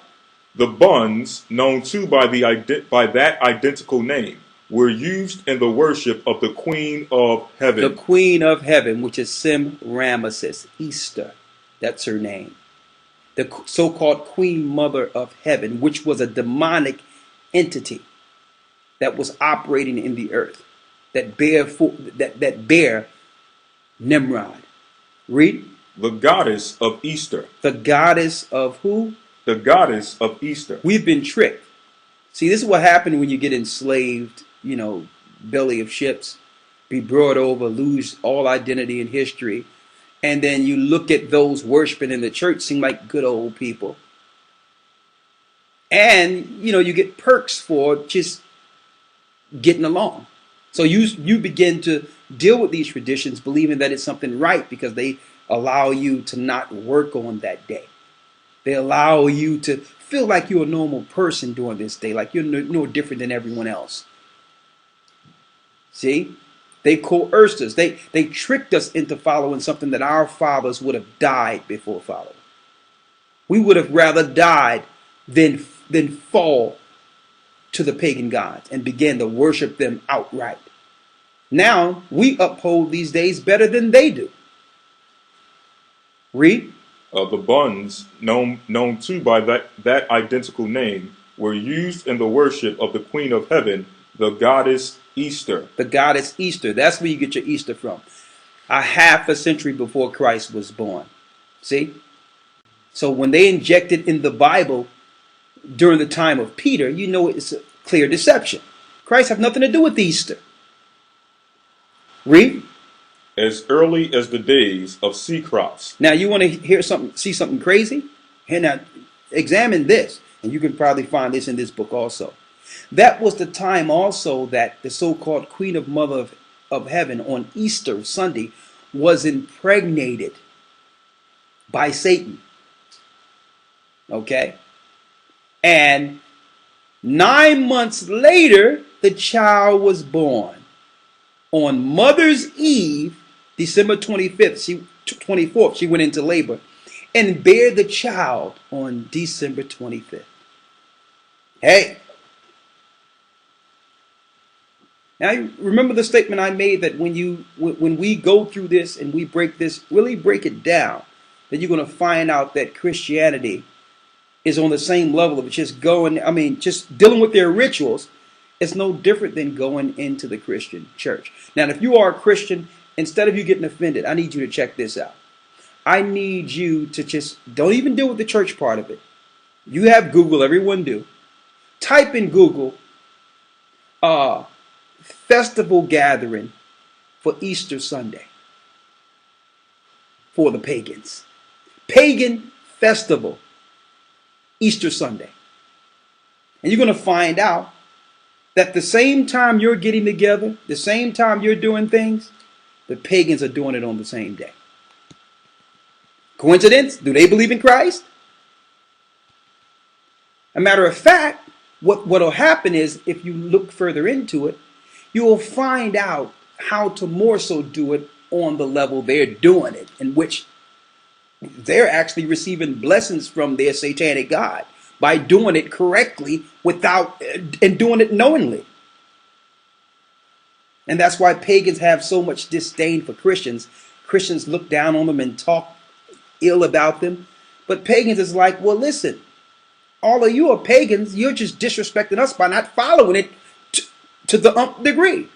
The buns, known too by that identical name, were used in the worship of the Queen of Heaven. The Queen of Heaven, which is Semiramis, Easter. That's her name. The so-called Queen Mother of Heaven, which was a demonic entity that was operating in the earth, that bear Nimrod. Read. The goddess of Easter. The goddess of who? The goddess of Easter. We've been tricked. See, this is what happened when you get enslaved, belly of ships, be brought over, lose all identity and history. And then you look at those worshiping in the church, seem like good old people. And, you get perks for just getting along. So you begin to deal with these traditions, believing that it's something right because they allow you to not work on that day. They allow you to feel like you're a normal person during this day, like you're no different than everyone else. See? They coerced us. They tricked us into following something that our fathers would have died before following. We would have rather died than fall to the pagan gods and begin to worship them outright. Now, we uphold these days better than they do. Read. The buns, known too by that identical name, were used in the worship of the Queen of Heaven, the goddess Easter. The goddess Easter. That's where you get your Easter from. A half a century before Christ was born. See? So when they injected in the Bible during the time of Peter, it's a clear deception. Christ have nothing to do with Easter. Read. As early as the days of sea crops. Now you want to see something crazy? And now examine this, and you can probably find this in this book also. That was the time also that the so-called Queen of Mother of Heaven on Easter Sunday was impregnated by Satan. Okay? And 9 months later, the child was born. On Mother's Eve, December 24th, she went into labor and bare the child on December 25th. Hey. Now, remember the statement I made that when we go through this and we really break it down, that you're going to find out that Christianity is on the same level of just dealing with their rituals. It's no different than going into the Christian church. Now, if you are a Christian, instead of you getting offended, I need you to check this out. I need you to just don't even deal with the church part of it. You have Google, everyone do. Type in Google, festival gathering for Easter Sunday for the pagans. Pagan festival, Easter Sunday. And you're going to find out that the same time you're getting together, the same time you're doing things, the pagans are doing it on the same day. Coincidence? Do they believe in Christ? A matter of fact, what will happen is, if you look further into it, you will find out how to more so do it on the level they're doing it, in which they're actually receiving blessings from their satanic god by doing it correctly and doing it knowingly. And that's why pagans have so much disdain for Christians. Christians look down on them and talk ill about them. But pagans is like, well, listen, all of you are pagans. You're just disrespecting us by not following it to the nth degree.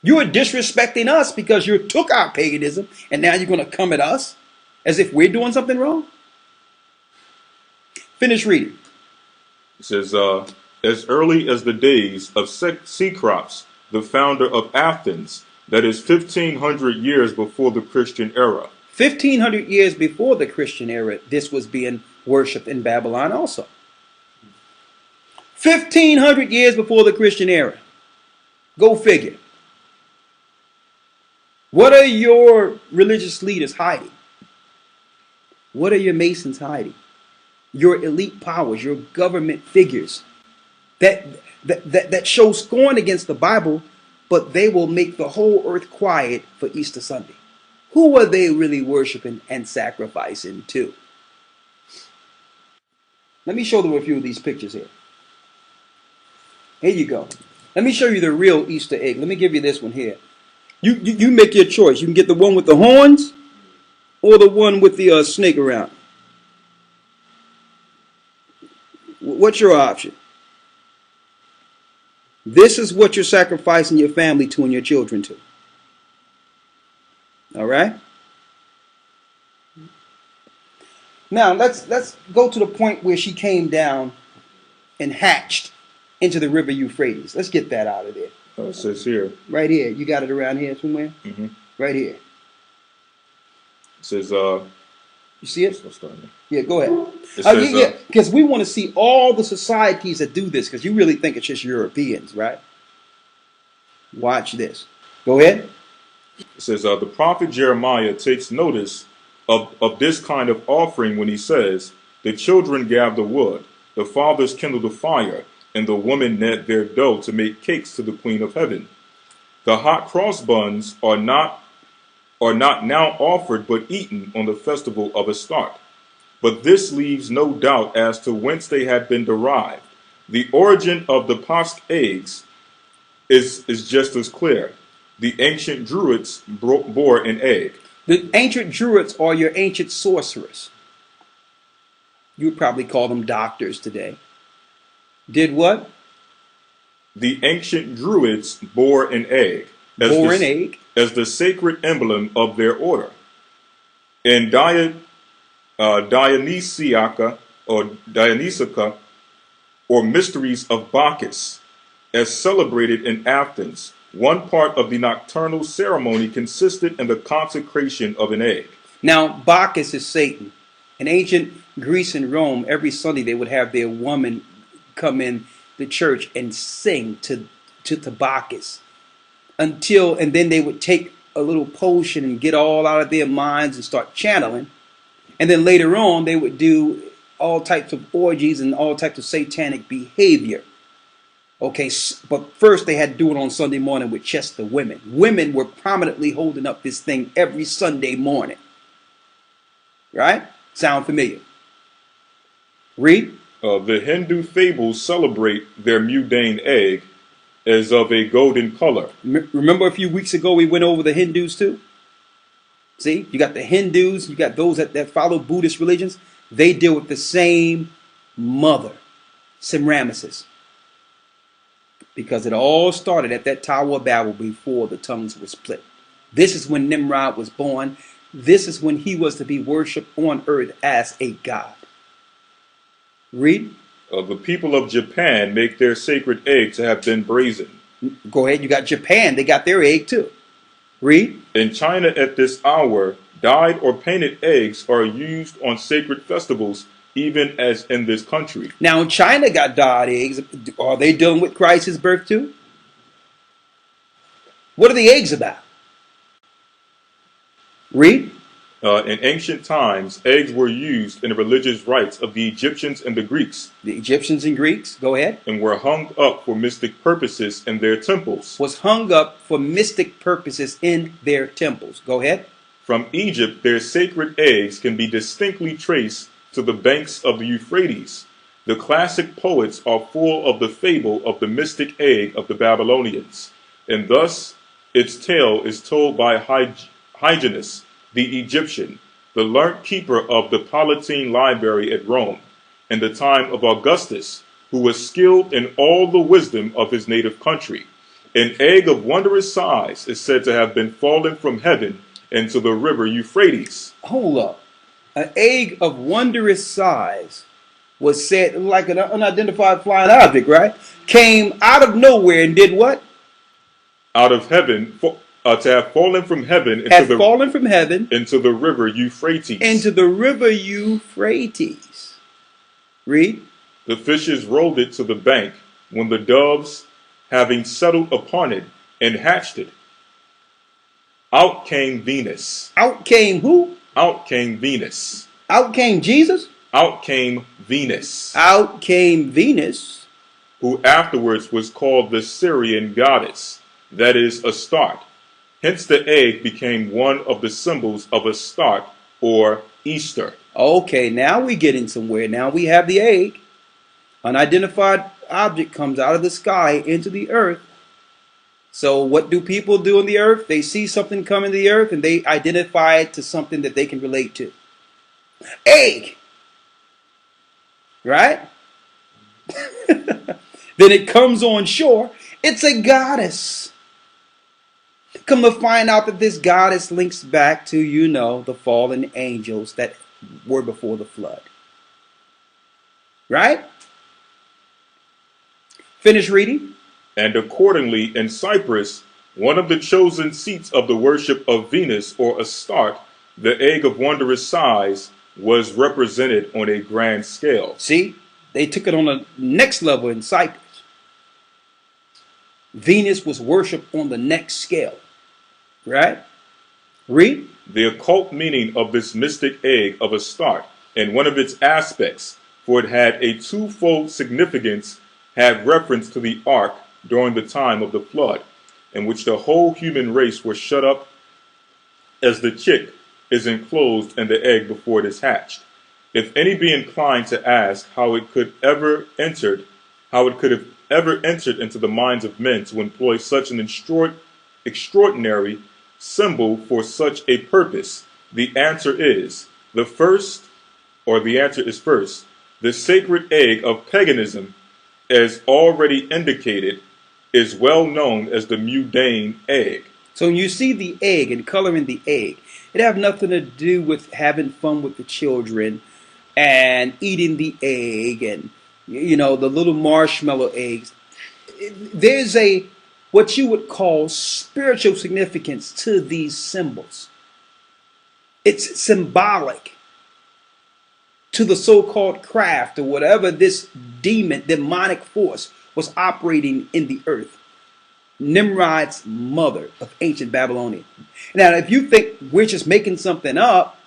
You are disrespecting us because you took our paganism and now you're going to come at us as if we're doing something wrong? Finish reading. It says, as early as the days of Cecrops, the founder of Athens, that is 1,500 years before the Christian era. 1,500 years before the Christian era, this was being worshipped in Babylon also. 1,500 years before the Christian era. Go figure. What are your religious leaders hiding? What are your Masons hiding? Your elite powers, your government figures that show scorn against the Bible, but they will make the whole earth quiet for Easter Sunday. Who are they really worshiping and sacrificing to? Let me show them a few of these pictures here. Here you go. Let me show you the real Easter egg. Let me give you this one here. You make your choice. You can get the one with the horns or the one with the snake around. What's your option? This is what you're sacrificing your family to and your children to. All right? Now, let's go to the point where she came down and hatched into the river Euphrates. Let's get that out of there. It says here. Right here. You got it around here somewhere? Mm-hmm. Right here. It says, you see it? Yeah, go ahead. It says, yeah, because we want to see all the societies that do this, because you really think it's just Europeans, right? Watch this. Go ahead. It says, the prophet Jeremiah takes notice of this kind of offering when he says, the children gather wood, the fathers kindle the fire, and the women knead their dough to make cakes to the Queen of Heaven. The hot cross buns are not now offered but eaten on the festival of Astarte. But this leaves no doubt as to whence they had been derived. The origin of the Pasch eggs is just as clear. The ancient Druids bore an egg. The ancient Druids are your ancient sorcerers. You would probably call them doctors today. Did what? The ancient Druids bore an egg. As the sacred emblem of their order. And Dionysiaca, or mysteries of Bacchus, as celebrated in Athens, one part of the nocturnal ceremony consisted in the consecration of an egg. Now, Bacchus is Satan. In ancient Greece and Rome, every Sunday they would have their woman come in the church and sing to Bacchus. And then they would take a little potion and get all out of their minds and start channeling. And then later on, they would do all types of orgies and all types of satanic behavior. Okay, but first they had to do it on Sunday morning with just the women. Women were prominently holding up this thing every Sunday morning. Right? Sound familiar? Read. The Hindu fables celebrate their mundane egg as of a golden color. Remember a few weeks ago we went over the Hindus too? See, you got the Hindus, you got those that follow Buddhist religions. They deal with the same mother, Semiramis. Because it all started at that Tower of Babel before the tongues were split. This is when Nimrod was born. This is when he was to be worshipped on earth as a god. Read. The people of Japan make their sacred egg to have been brazen. Go ahead. You got Japan. They got their egg too. Read. In China at this hour, dyed or painted eggs are used on sacred festivals, even as in this country. Now, in China got dyed eggs. Are they dealing with Christ's birth too? What are the eggs about? Read. In ancient times, eggs were used in the religious rites of the Egyptians and the Greeks. The Egyptians and Greeks, go ahead. And were hung up for mystic purposes in their temples. Was hung up for mystic purposes in their temples. Go ahead. From Egypt, their sacred eggs can be distinctly traced to the banks of the Euphrates. The classic poets are full of the fable of the mystic egg of the Babylonians. And thus, its tale is told by Hyginus, the Egyptian, the learned keeper of the Palatine Library at Rome, in the time of Augustus, who was skilled in all the wisdom of his native country. An egg of wondrous size is said to have been fallen from heaven into the river Euphrates. Hold up. An egg of wondrous size was said, like an unidentified flying object, right? Came out of nowhere and did what? Out of heaven, to have fallen from heaven into the river Euphrates. Into the river Euphrates. Read. The fishes rolled it to the bank when the doves, having settled upon it, and hatched it. Out came Venus. Out came who? Out came Venus. Out came Jesus? Out came Venus. Out came Venus. Who afterwards was called the Syrian goddess, that is, Astarte. Hence the egg became one of the symbols of Astarte, or Easter. Okay, now we're getting somewhere. Now we have the egg. Unidentified object comes out of the sky into the earth. So what do people do on the earth? They see something come in the earth and they identify it to something that they can relate to. Egg! Right? Then it comes on shore. It's a goddess. Come to find out that this goddess links back to, the fallen angels that were before the flood. Right? Finish reading. And accordingly, in Cyprus, one of the chosen seats of the worship of Venus or Astarte, the egg of wondrous size, was represented on a grand scale. See, they took it on the next level in Cyprus. Venus was worshipped on the next scale. Right? Read. The occult meaning of this mystic egg of Astarte, and one of its aspects, for it had a twofold significance, had reference to the ark during the time of the flood, in which the whole human race was shut up as the chick is enclosed in the egg before it is hatched. If any be inclined to ask how it could have ever entered into the minds of men to employ such an extraordinary symbol for such a purpose, the answer is first. The sacred egg of paganism, as already indicated, is well known as the mundane egg. So when you see the egg and coloring the egg, it have nothing to do with having fun with the children and eating the egg and, the little marshmallow eggs. There's what you would call spiritual significance to these symbols. It's symbolic to the so-called craft or whatever this demonic force was operating in the earth. Nimrod's mother of ancient Babylonia. Now, if you think we're just making something up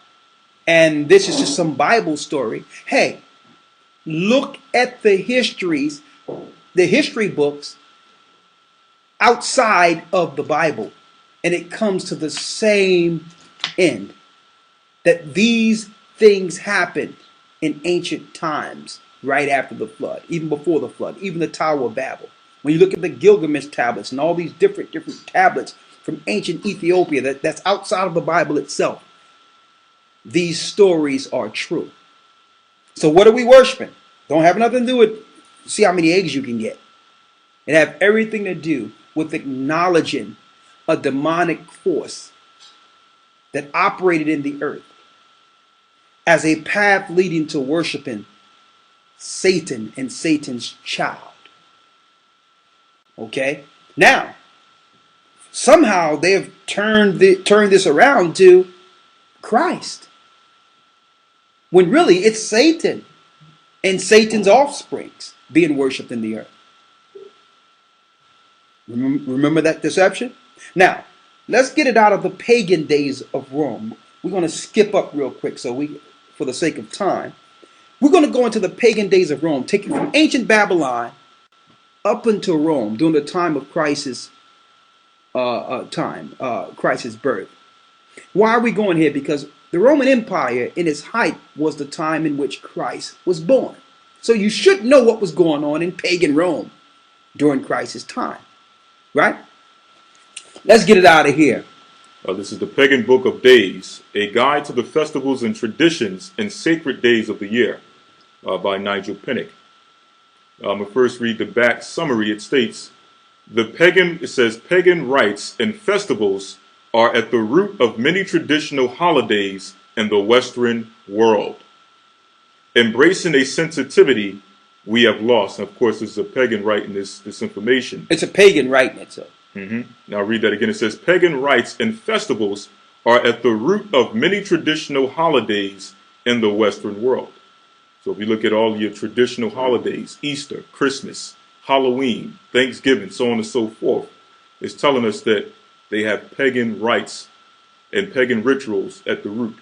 and this is just some Bible story, hey, look at the history books outside of the Bible, and it comes to the same end, that these things happened in ancient times, right after the flood, even before the flood, even the Tower of Babel. When you look at the Gilgamesh tablets and all these different tablets from ancient Ethiopia that's outside of the Bible itself, these stories are true. So what are we worshiping? Don't have nothing to do with see how many eggs you can get. It have everything to do with acknowledging a demonic force that operated in the earth as a path leading to worshiping Satan and Satan's child. Okay? Now, somehow they have turned this around to Christ, when really it's Satan and Satan's offsprings being worshipped in the earth. Remember that deception? Now, let's get it out of the pagan days of Rome. We're going to skip up real quick for the sake of time. We're going to go into the pagan days of Rome, taking from ancient Babylon up until Rome during the time of Christ's Christ's birth. Why are we going here? Because the Roman Empire in its height was the time in which Christ was born. So you should know what was going on in pagan Rome during Christ's time. Right? Let's get it out of here. This is the Pagan Book of Days, a guide to the festivals and traditions and sacred days of the year, by Nigel Pinnock. I'm going to first read the back summary. It states, It says pagan rites and festivals are at the root of many traditional holidays in the Western world. Embracing a sensitivity we have lost. And of course, this is a pagan rite in this information. It's a pagan rite in itself. Now I'll read that again. It says pagan rites and festivals are at the root of many traditional holidays in the Western world. So if you look at all your traditional holidays, Easter, Christmas, Halloween, Thanksgiving, so on and so forth, it's telling us that they have pagan rites and pagan rituals at the root.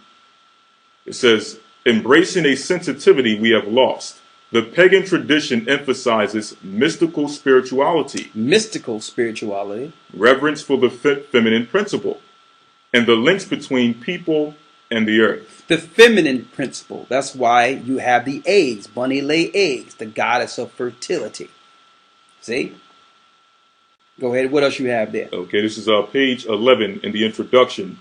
It says, embracing a sensitivity we have lost. The pagan tradition emphasizes mystical spirituality, reverence for the feminine principle, and the links between people and the earth. The feminine principle. That's why you have the eggs. Bunny lay eggs, the goddess of fertility. See? Go ahead. What else you have there? Okay, this is page 11 in the introduction.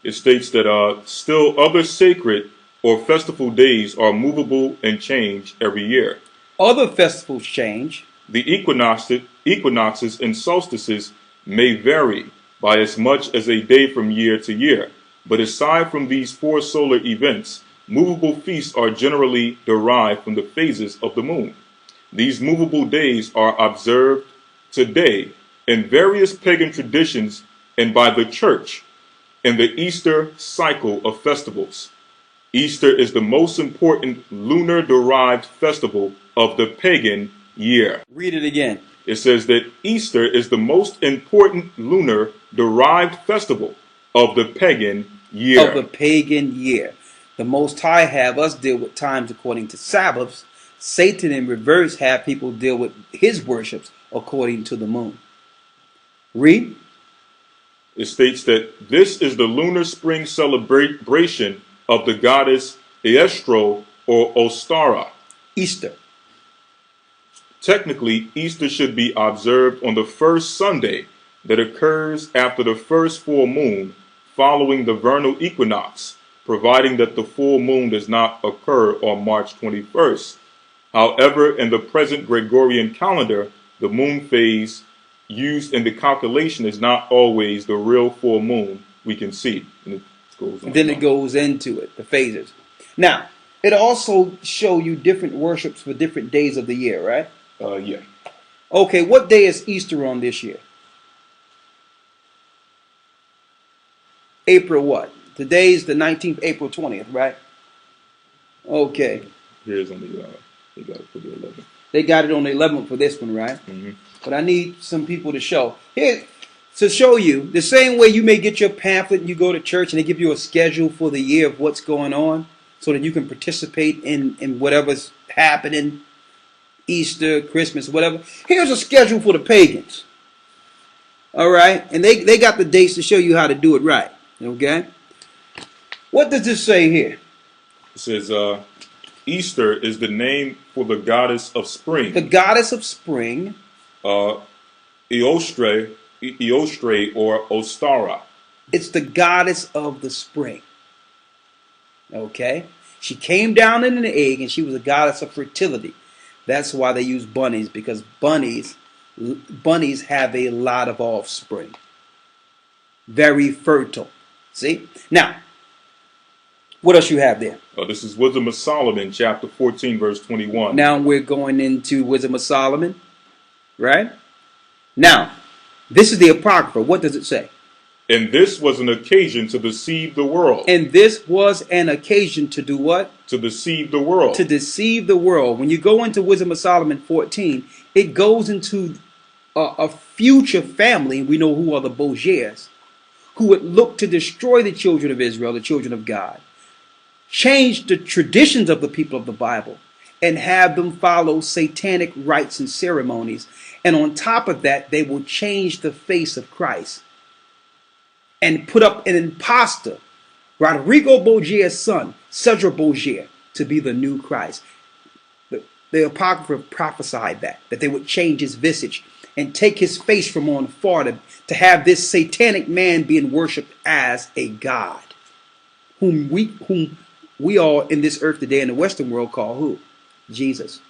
It states that still other sacred or festival days are movable and change every year. Other festivals change. The equinoxes and solstices may vary by as much as a day from year to year. But aside from these four solar events, movable feasts are generally derived from the phases of the moon. These movable days are observed today in various pagan traditions and by the church in the Easter cycle of festivals. Easter is the most important lunar-derived festival of the pagan year. Read it again. It says that Easter is the most important lunar-derived festival of the pagan year. Of the pagan year. The Most High have us deal with times according to Sabbaths. Satan in reverse have people deal with his worships according to the moon. Read. It states that this is the lunar spring celebration of the goddess Eestro or Ostara. Easter. Technically, Easter should be observed on the first Sunday that occurs after the first full moon following the vernal equinox, providing that the full moon does not occur on March 21st. However, in the present Gregorian calendar, the moon phase used in the calculation is not always the real full moon we can see. And it goes on. Then it goes into it, the phases. Now, it also show you different worships for different days of the year, right? Yeah. Okay, what day is Easter on this year? April what? Today's the 19th, April 20th, right? Okay. Here's on the, they got it for the 11th. They got it on the 11th for this one, right? But I need some people to show. Here, to show you, the same way you may get your pamphlet and you go to church and they give you a schedule for the year of what's going on so that you can participate in whatever's happening, Easter, Christmas, whatever. Here's a schedule for the pagans. All right? And they got the dates to show you how to do it right. Okay? What does this say here? It says Easter is the name for the goddess of spring. The goddess of spring. Eostre or Ostara. It's the goddess of the spring. Okay? She came down in an egg and she was a goddess of fertility. That's why they use bunnies, because bunnies have a lot of offspring. Very fertile. See? Now, what else you have there? This is Wisdom of Solomon, chapter 14, verse 21. Now we're going into Wisdom of Solomon. Right? Now, this is the Apocrypha. What does it say? And this was an occasion to deceive the world. And this was an occasion to do what? To deceive the world. To deceive the world. When you go into Wisdom of Solomon 14, it goes into a future family. We know who are the Bogiers, who would look to destroy the children of Israel, the children of God, change the traditions of the people of the Bible, and have them follow satanic rites and ceremonies. And on top of that, they will change the face of Christ and put up an impostor, Rodrigo Bogier's son, Cedric Bogier, to be the new Christ. The Apocrypha prophesied that they would change his visage and take his face from on far to have this satanic man being worshipped as a god, whom we all in this earth today in the Western world call who? Jesus.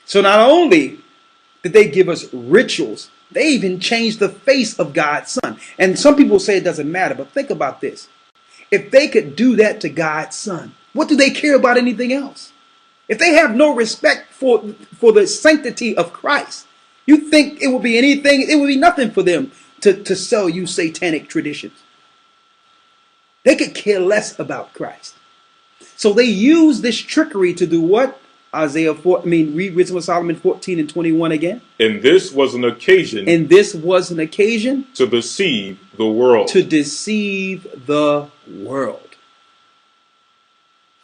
So not only did they give us rituals They even changed the face of God's son. And some people say it doesn't matter, but think about this. If they could do that to God's son, what do they care about anything else? If they have no respect for the sanctity of Christ, you think it would be anything, it would be nothing for them to sell you satanic traditions. They could care less about Christ. So they use this trickery to do what? Read Wisdom of Solomon 14 and 21 again. And this was an occasion. And this was an occasion to deceive the world. To deceive the world.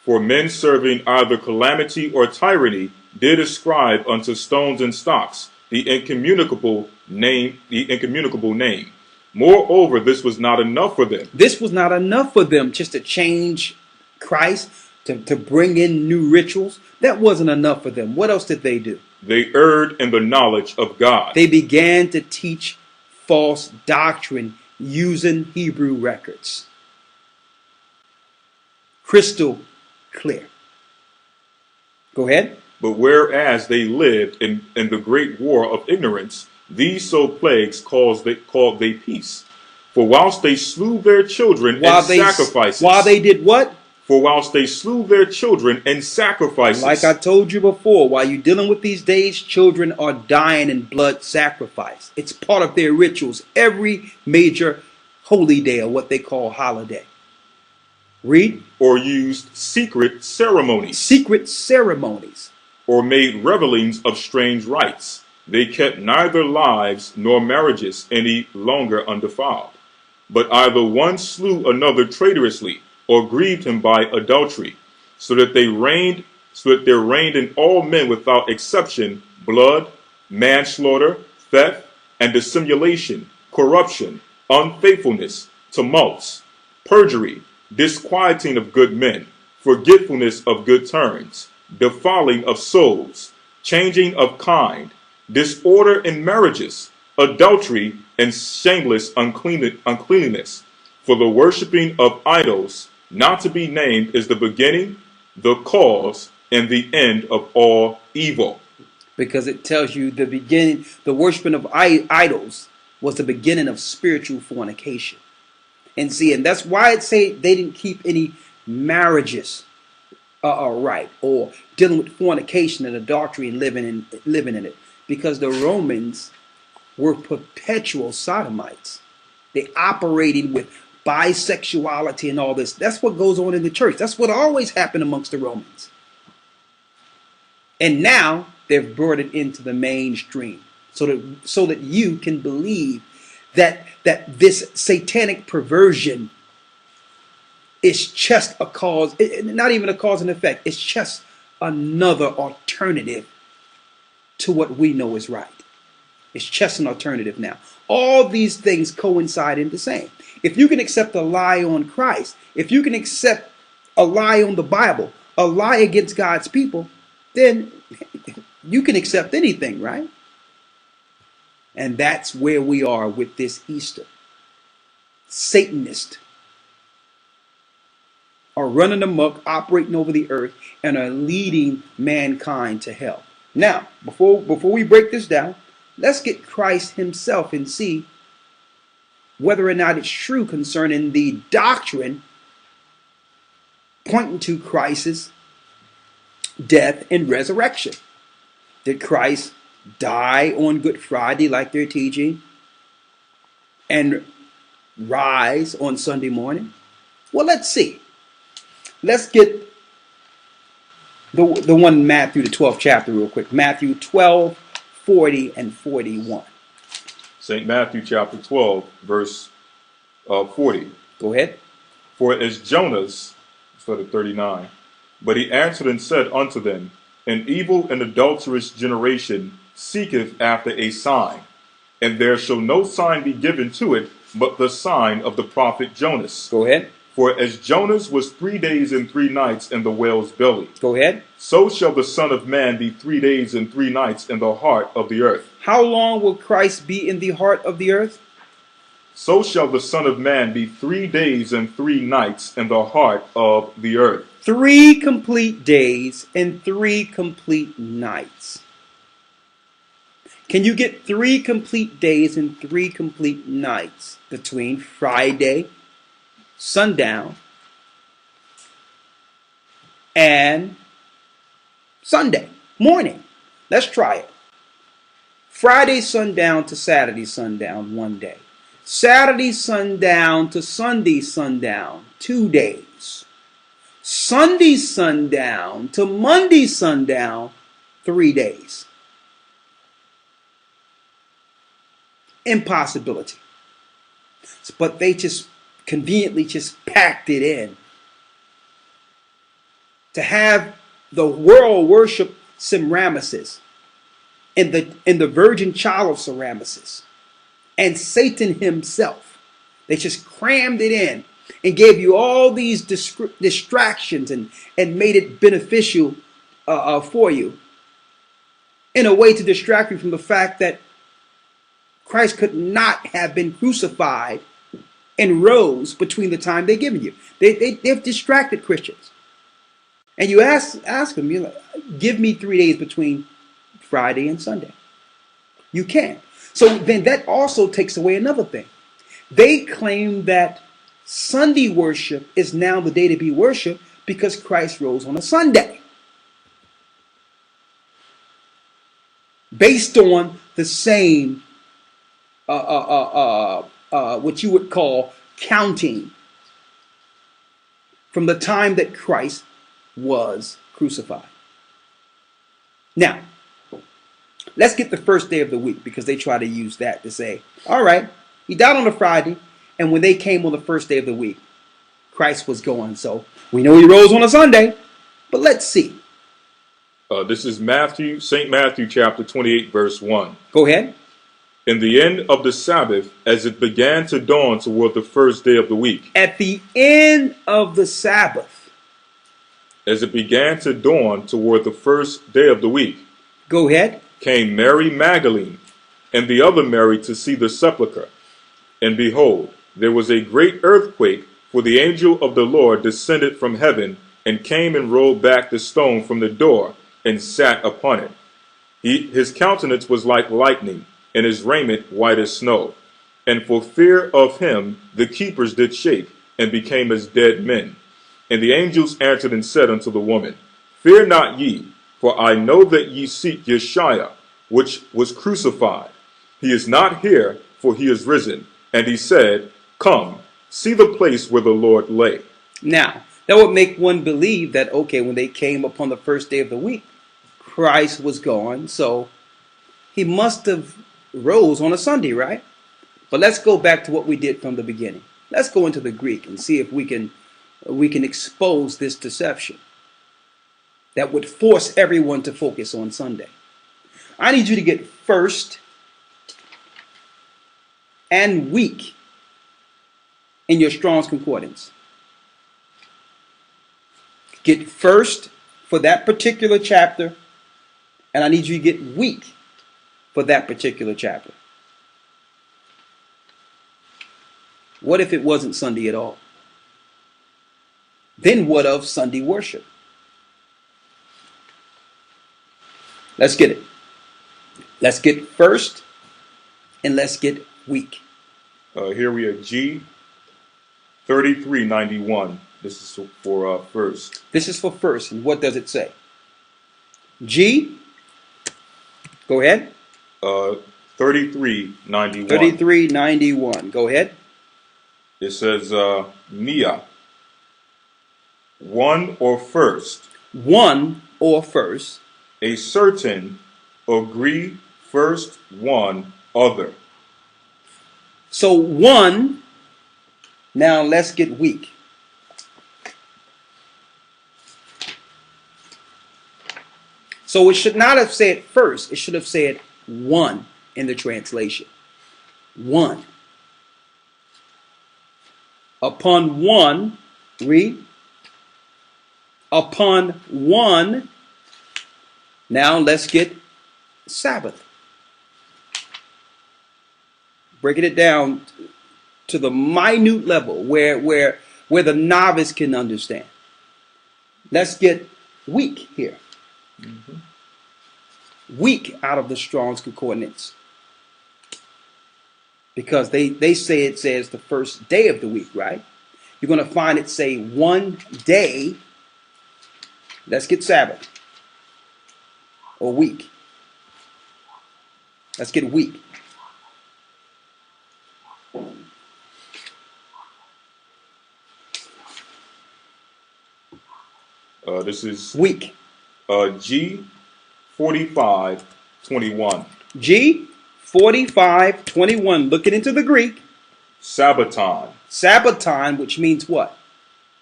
For men serving either calamity or tyranny did ascribe unto stones and stocks the incommunicable name. Moreover, this was not enough for them. This was not enough for them just to change Christ, to bring in new rituals. That wasn't enough for them. What else did they do? They erred in the knowledge of God. They began to teach false doctrine using Hebrew records. Crystal clear. Go ahead. But whereas they lived in the great war of ignorance, these so plagues called they peace. For whilst they slew their children and sacrifices. While they did what? For whilst they slew their children and sacrifices. Like I told you before, while you're dealing with these days, children are dying in blood sacrifice. It's part of their rituals. Every major holy day, or what they call holiday. Read. Or used secret ceremonies. Secret ceremonies. Or made revelings of strange rites. They kept neither lives nor marriages any longer undefiled. But either one slew another traitorously, or grieved him by adultery, so that there reigned in all men without exception blood, manslaughter, theft, and dissimulation, corruption, unfaithfulness, tumults, perjury, disquieting of good men, forgetfulness of good turns, defiling of souls, changing of kind, disorder in marriages, adultery, and shameless uncleanness. For the worshipping of idols, not to be named, is the beginning, the cause, and the end of all evil. Because it tells you the beginning, the worshiping of idols was the beginning of spiritual fornication. And see, and that's why it say they didn't keep any marriages right, or dealing with fornication and adultery and living in it. Because the Romans were perpetual sodomites. They operated with bisexuality and all this. That's what goes on in the church. That's what always happened amongst the Romans. And now they've brought it into the mainstream so that you can believe that this satanic perversion is just a cause, not even a cause and effect. It's just another alternative to what we know is right. It's just an alternative now. All these things coincide in the same. If you can accept a lie on Christ, if you can accept a lie on the Bible, a lie against God's people, then you can accept anything, right? And that's where we are with this Easter. Satanists are running amok, operating over the earth, and are leading mankind to hell. Now, before we break this down, let's get Christ himself and see whether or not it's true concerning the doctrine pointing to Christ's death and resurrection. Did Christ die on Good Friday like they're teaching and rise on Sunday morning? Well, let's see. Let's get the one in Matthew, the 12th chapter real quick. Matthew 12, 40 and 41. St. Matthew chapter 12, verse 40. Go ahead. For as Jonas, instead of 39, but he answered and said unto them, an evil and adulterous generation seeketh after a sign, and there shall no sign be given to it, but the sign of the prophet Jonas. Go ahead. For as Jonas was 3 days and 3 nights in the whale's belly, go ahead, so shall the Son of Man be 3 days and 3 nights in the heart of the earth. How long will Christ be in the heart of the earth? So shall the Son of Man be 3 days and 3 nights in the heart of the earth. 3 complete days and 3 complete nights. Can you get 3 complete days and 3 complete nights between Friday, sundown, and Sunday morning? Let's try it. Friday sundown to Saturday sundown, 1 day. Saturday sundown to Sunday sundown, 2 days. Sunday sundown to Monday sundown, 3 days. Impossibility. But they just conveniently just packed it in. To have the world worship Semiramis and the virgin child of Semiramis and Satan himself. They just crammed it in and gave you all these distractions and made it beneficial for you in a way to distract you from the fact that Christ could not have been crucified and rose between the time they've given you. They've distracted Christians. And you ask them, you're like, give me 3 days between Friday and Sunday. You can't. So then that also takes away another thing. They claim that Sunday worship is now the day to be worshiped because Christ rose on a Sunday. Based on the same, what you would call counting from the time that Christ was crucified. Now, let's get the first day of the week, because they try to use that to say, all right, he died on a Friday, and when they came on the first day of the week, Christ was going. So we know he rose on a Sunday, but let's see. This is Matthew, St. Matthew chapter 28, verse 1. Go ahead. In the end of the Sabbath, as it began to dawn toward the first day of the week. At the end of the Sabbath. As it began to dawn toward the first day of the week. Go ahead. Came Mary Magdalene and the other Mary to see the sepulchre. And behold, there was a great earthquake, for the angel of the Lord descended from heaven and came and rolled back the stone from the door and sat upon it. His countenance was like lightning, and his raiment white as snow. And for fear of him the keepers did shake, and became as dead men. And the angels answered and said unto the woman, Fear not ye, for I know that ye seek Yeshua, which was crucified. He is not here, for he is risen. And he said, Come, see the place where the Lord lay. Now, that would make one believe that, okay, when they came upon the first day of the week, Christ was gone, so he must have rose on a Sunday, right? But let's go back to what we did from the beginning. Let's go into the Greek and see if we can expose this deception that would force everyone to focus on Sunday. I need you to get first and week in your Strong's Concordance. Get first for that particular chapter, and I need you to get week for that particular chapter. What if it wasn't Sunday at all? Then what of Sunday worship? Let's get it. Let's get first and let's get week. Here we are, G 3391. This is for first. This is for first. And what does it say? G. Go ahead. 3391. 3391. Go ahead. It says Mia. One or first. One or first. A certain agree first one other. So one. Now let's get week. So it should not have said first. It should have said one in the translation. One. Upon one, read. Upon one. Now let's get Sabbath. Breaking it down to the minute level where the novice can understand. Let's get week here. week out of the Strong's Concordance. Because they say it says the first day of the week, right? You're going to find it say one day. Let's get Sabbath. Or week. Let's get week. This is Week. G 45:21. G 45:21. Looking into the Greek. Sabbaton. Sabbaton, which means what?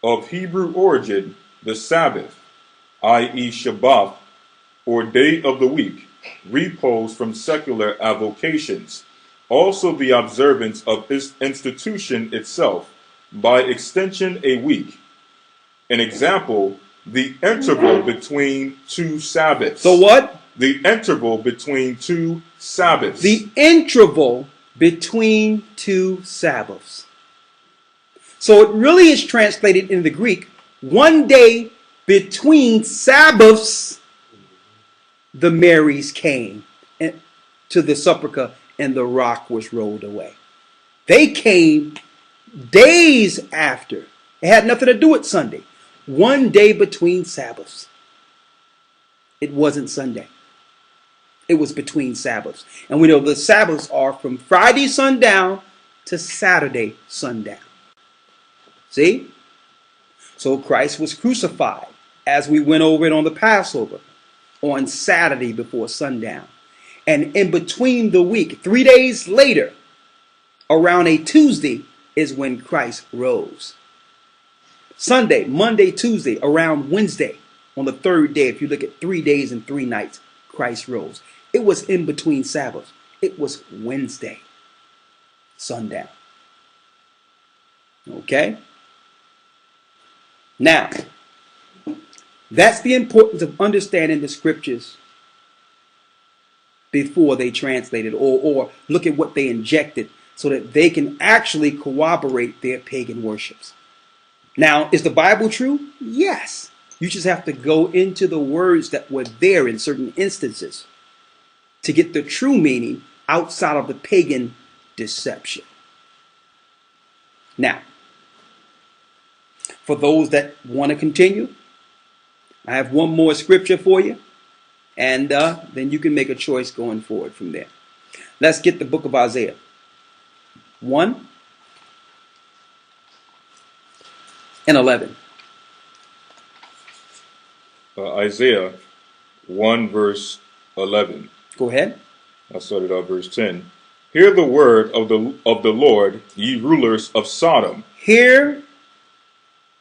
Of Hebrew origin, the Sabbath, i.e. Shabbat, or day of the week, repose from secular avocations. Also the observance of this institution itself, by extension a week. An example, the interval between two Sabbaths. The what? The interval between two Sabbaths. The interval between two Sabbaths. So it really is translated in the Greek, one day between Sabbaths, the Marys came to the sepulchre and the rock was rolled away. They came days after. It had nothing to do with Sunday. One day between Sabbaths. It wasn't Sunday. It was between Sabbaths. And we know the Sabbaths are from Friday sundown to Saturday sundown. See? So Christ was crucified, as we went over it on the Passover, on Saturday before sundown. And in between the week, 3 days later, around a Tuesday, is when Christ rose. Sunday, Monday, Tuesday, around Wednesday, on the third day, if you look at 3 days and 3 nights, Christ rose. It was in between Sabbaths. It was Wednesday, sundown. Okay? Now, that's the importance of understanding the scriptures before they translated or look at what they injected so that they can actually corroborate their pagan worships. Now, is the Bible true? Yes. You just have to go into the words that were there in certain instances to get the true meaning outside of the pagan deception. Now, for those that want to continue, I have one more scripture for you, and then you can make a choice going forward from there. Let's get the book of Isaiah 1 and 11. Isaiah 1 verse 11. Go ahead. I started out verse 10. Hear the word of the Lord, ye rulers of Sodom. Hear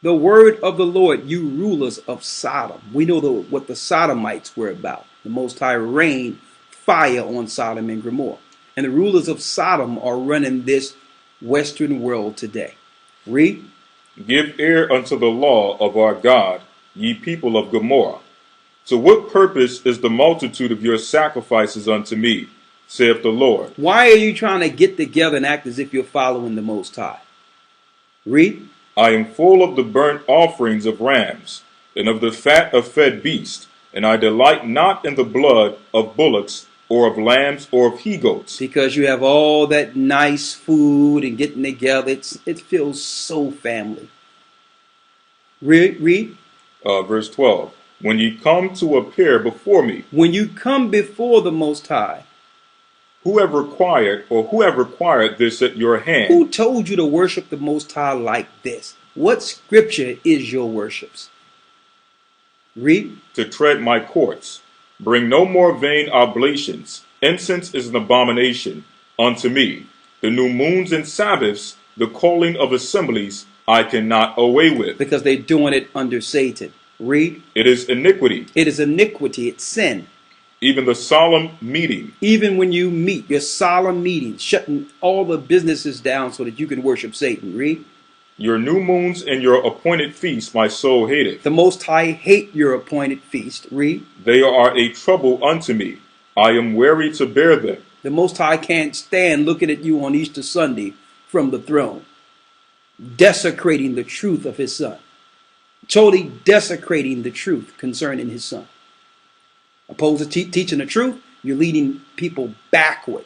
the word of the Lord, you rulers of Sodom. We know what the Sodomites were about. The Most High rained fire on Sodom and Gomorrah. And the rulers of Sodom are running this Western world today. Read. Give ear unto the law of our God, ye people of Gomorrah. To what purpose is the multitude of your sacrifices unto me, saith the Lord? Why are you trying to get together and act as if you're following the Most High? Read. I am full of the burnt offerings of rams, and of the fat of fed beasts, and I delight not in the blood of bullocks, or of lambs, or of he-goats. Because you have all that nice food and getting together, it feels so family. Read. Verse 12. When ye come to appear before me. When you come before the Most High. Who have required this at your hand? Who told you to worship the Most High like this? What scripture is your worships? Read. To tread my courts. Bring no more vain oblations. Incense is an abomination unto me. The new moons and Sabbaths, the calling of assemblies, I cannot away with. Because they're doing it under Satan. Read. It is iniquity. It is iniquity. It's sin. Even the solemn meeting. Even when you meet, your solemn meeting, shutting all the businesses down so that you can worship Satan. Read. Your new moons and your appointed feasts my soul hateth. The Most High hate your appointed feast. Read. They are a trouble unto me. I am weary to bear them. The Most High can't stand looking at you on Easter Sunday from the throne, desecrating the truth of his son. Totally desecrating the truth concerning his son. Opposed to teaching the truth, you're leading people backward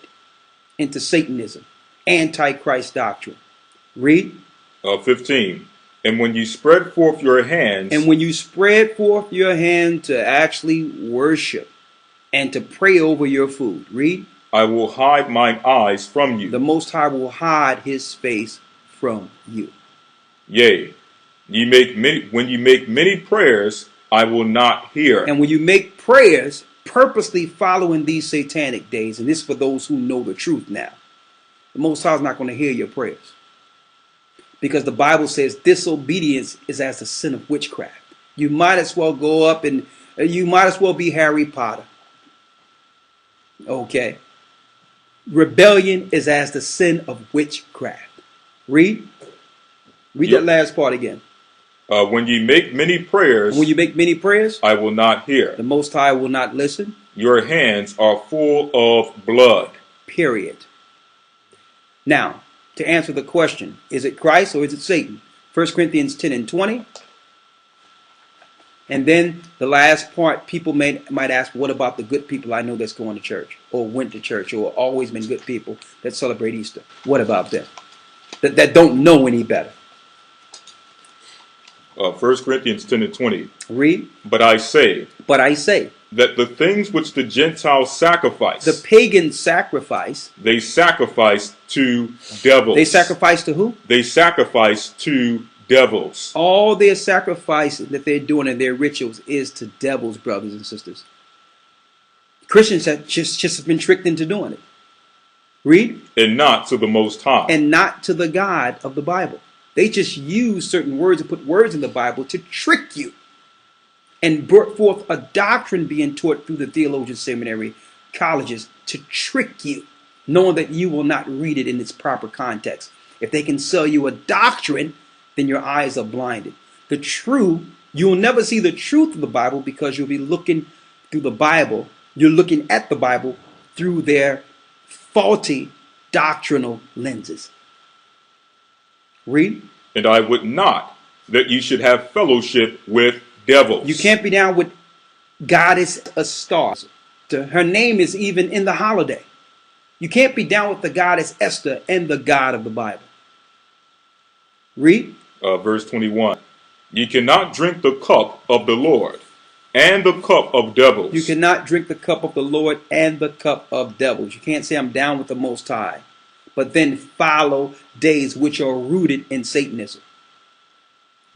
into Satanism, Antichrist doctrine. Read. 15. And when you spread forth your hands. And when you spread forth your hand to actually worship and to pray over your food. Read. I will hide mine eyes from you. The Most High will hide his face from you. Yea, when you make many prayers, I will not hear. And when you make prayers, purposely following these satanic days, and this is for those who know the truth now, the Most High is not going to hear your prayers. Because the Bible says disobedience is as the sin of witchcraft. You might as well go up and you might as well be Harry Potter. Okay. Rebellion is as the sin of witchcraft. Read. Read that last part again. When you make many prayers. When you make many prayers. I will not hear. The Most High will not listen. Your hands are full of blood. Period. Now, to answer the question, is it Christ or is it Satan? 1 Corinthians 10 and 20. And then the last part, people might ask, what about the good people I know that's going to church or went to church or always been good people that celebrate Easter? What about them? That don't know any better. 1 Corinthians 10 and 20. Read. But I say. That the things which the Gentiles sacrifice. The pagans sacrifice. They sacrifice to devils. They sacrifice to who? They sacrifice to devils. All their sacrifice that they're doing in their rituals is to devils, brothers and sisters. Christians have just been tricked into doing it. Read. And not to the Most High. And not to the God of the Bible. They just use certain words and put words in the Bible to trick you. And brought forth a doctrine being taught through the theologian seminary colleges to trick you, knowing that you will not read it in its proper context. If they can sell you a doctrine, then your eyes are blinded. You'll never see the truth of the Bible because you'll be looking through the Bible. You're looking at the Bible through their faulty doctrinal lenses. Read. And I would not that you should have fellowship with devils. You can't be down with goddess Ashtar. Her name is even in the holiday. You can't be down with the goddess Esther and the God of the Bible. Read. Verse 21. You cannot drink the cup of the Lord and the cup of devils. You cannot drink the cup of the Lord and the cup of devils. You can't say I'm down with the Most High, but then follow days which are rooted in Satanism.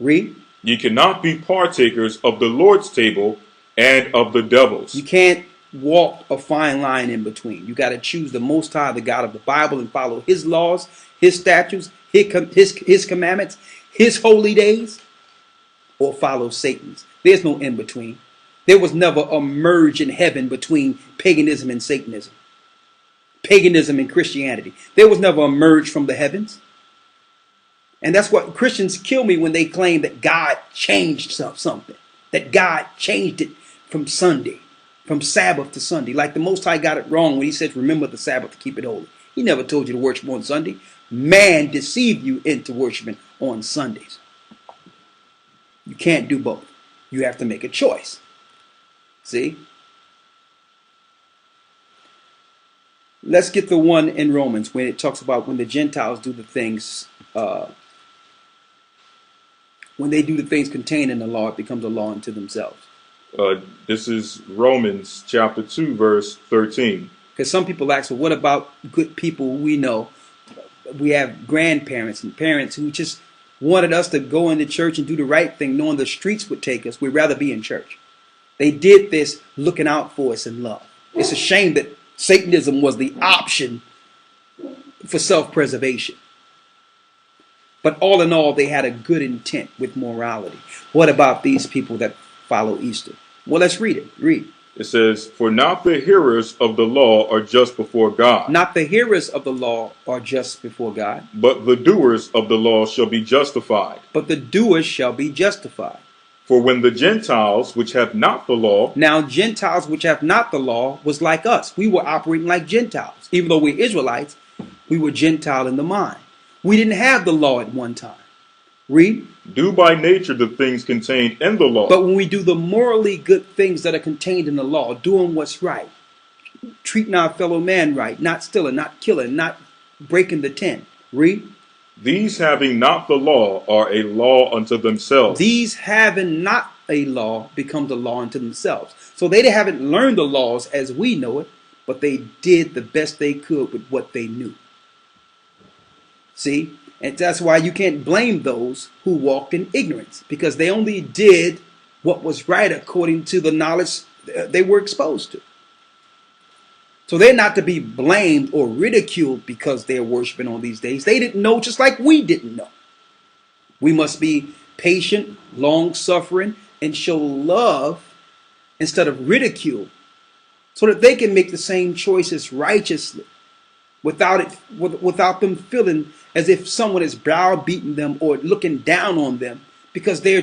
Read. You cannot be partakers of the Lord's table and of the devil's. You can't walk a fine line in between. You got to choose the Most High, the God of the Bible, and follow his laws, his statutes, his commandments, his holy days, or follow Satan's. There's no in between. There was never a merge in heaven between paganism and Satanism. Paganism and Christianity. There was never a merge from the heavens. And that's what Christians kill me when they claim that God changed something. That God changed it from Sunday, from Sabbath to Sunday. Like the Most High got it wrong when he said, remember the Sabbath to keep it holy. He never told you to worship on Sunday. Man deceived you into worshiping on Sundays. You can't do both. You have to make a choice. See? Let's get the one in Romans when it talks about when the Gentiles do the things, when they do the things contained in the law, it becomes a law unto themselves. This is Romans chapter 2, verse 13. Because some people ask, well, what about good people we know? We have grandparents and parents who just wanted us to go into church and do the right thing, knowing the streets would take us. We'd rather be in church. They did this looking out for us in love. It's a shame that Satanism was the option for self-preservation. But all in all, they had a good intent with morality. What about these people that follow Easter? Well, let's read it. Read. It says, for not the hearers of the law are just before God. Not the hearers of the law are just before God. But the doers of the law shall be justified. But the doers shall be justified. For when the Gentiles, which have not the law. Now, Gentiles, which have not the law, was like us. We were operating like Gentiles. Even though we're Israelites, we were Gentile in the mind. We didn't have the law at one time. Read. Do by nature the things contained in the law. But when we do the morally good things that are contained in the law, doing what's right, treating our fellow man right, not stealing, not killing, not breaking the 10. Read. These having not the law are a law unto themselves. These having not a law become the law unto themselves. So they haven't learned the laws as we know it, but they did the best they could with what they knew. See? And that's why you can't blame those who walked in ignorance, because they only did what was right according to the knowledge they were exposed to. So they're not to be blamed or ridiculed because they're worshiping on these days. They didn't know, just like we didn't know. We must be patient, long-suffering, and show love instead of ridicule, so that they can make the same choices righteously without them feeling as if someone is browbeating them or looking down on them because they're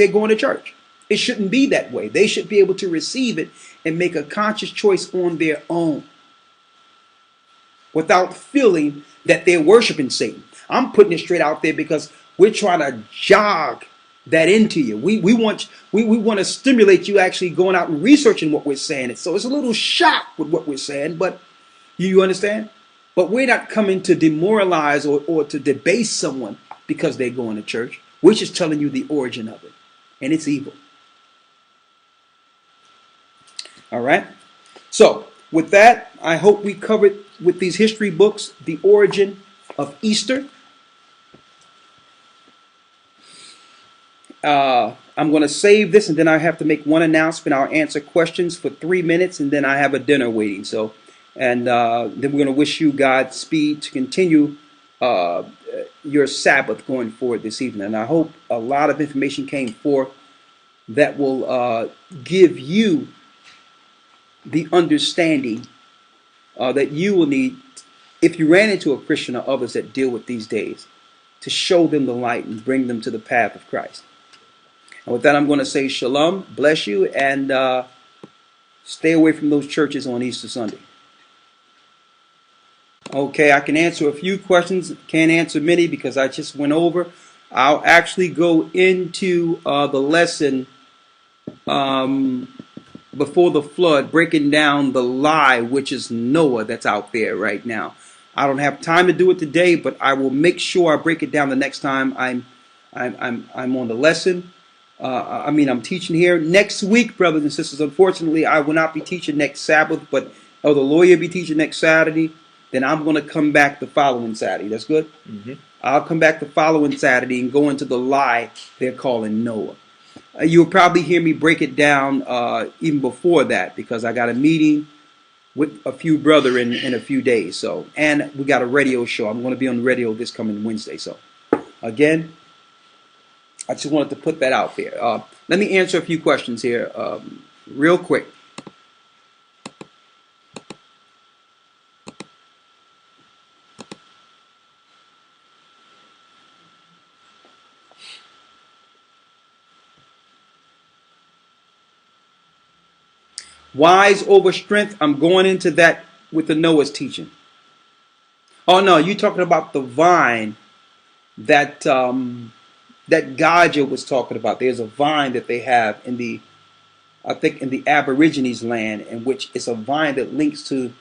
going to church. It shouldn't be that way. They should be able to receive it and make a conscious choice on their own without feeling that they're worshiping Satan. I'm putting it straight out there because we're trying to jog that into you. We want to stimulate you actually going out and researching what we're saying. So it's a little shock with what we're saying, but you understand? But we're not coming to demoralize or to debase someone because they're going to church. We're just telling you the origin of it, and it's evil. All right. So with that, I hope we covered with these history books the origin of Easter. I'm going to save this, and then I have to make one announcement. I'll answer questions for 3 minutes, and then I have a dinner waiting. So, and then we're going to wish you Godspeed to continue your Sabbath going forward this evening. And I hope a lot of information came forth that will give you the understanding that you will need if you ran into a Christian or others that deal with these days, to show them the light and bring them to the path of Christ. And with that, I'm going to say shalom, bless you, and stay away from those churches on Easter Sunday. Okay, I can answer a few questions. Can't answer many because I just went over. I'll actually go into the lesson before the flood, breaking down the lie, which is Noah, that's out there right now. I don't have time to do it today, but I will make sure I break it down the next time I'm on the lesson. I'm teaching here next week, brothers and sisters. Unfortunately, I will not be teaching next Sabbath, but the lawyer will be teaching next Saturday. Then I'm going to come back the following Saturday. That's good? Mm-hmm. I'll come back the following Saturday and go into the lie they're calling Noah. You'll probably hear me break it down even before that, because I got a meeting with a few brethren in a few days. So, and we got a radio show. I'm going to be on the radio this coming Wednesday. So, again, I just wanted to put that out there. Let me answer a few questions here real quick. Wise over strength. I'm going into that with the Noah's teaching. Oh no, you're talking about the vine that that Gaja was talking about. There's a vine that they have in the Aborigines land, in which it's a vine that links to,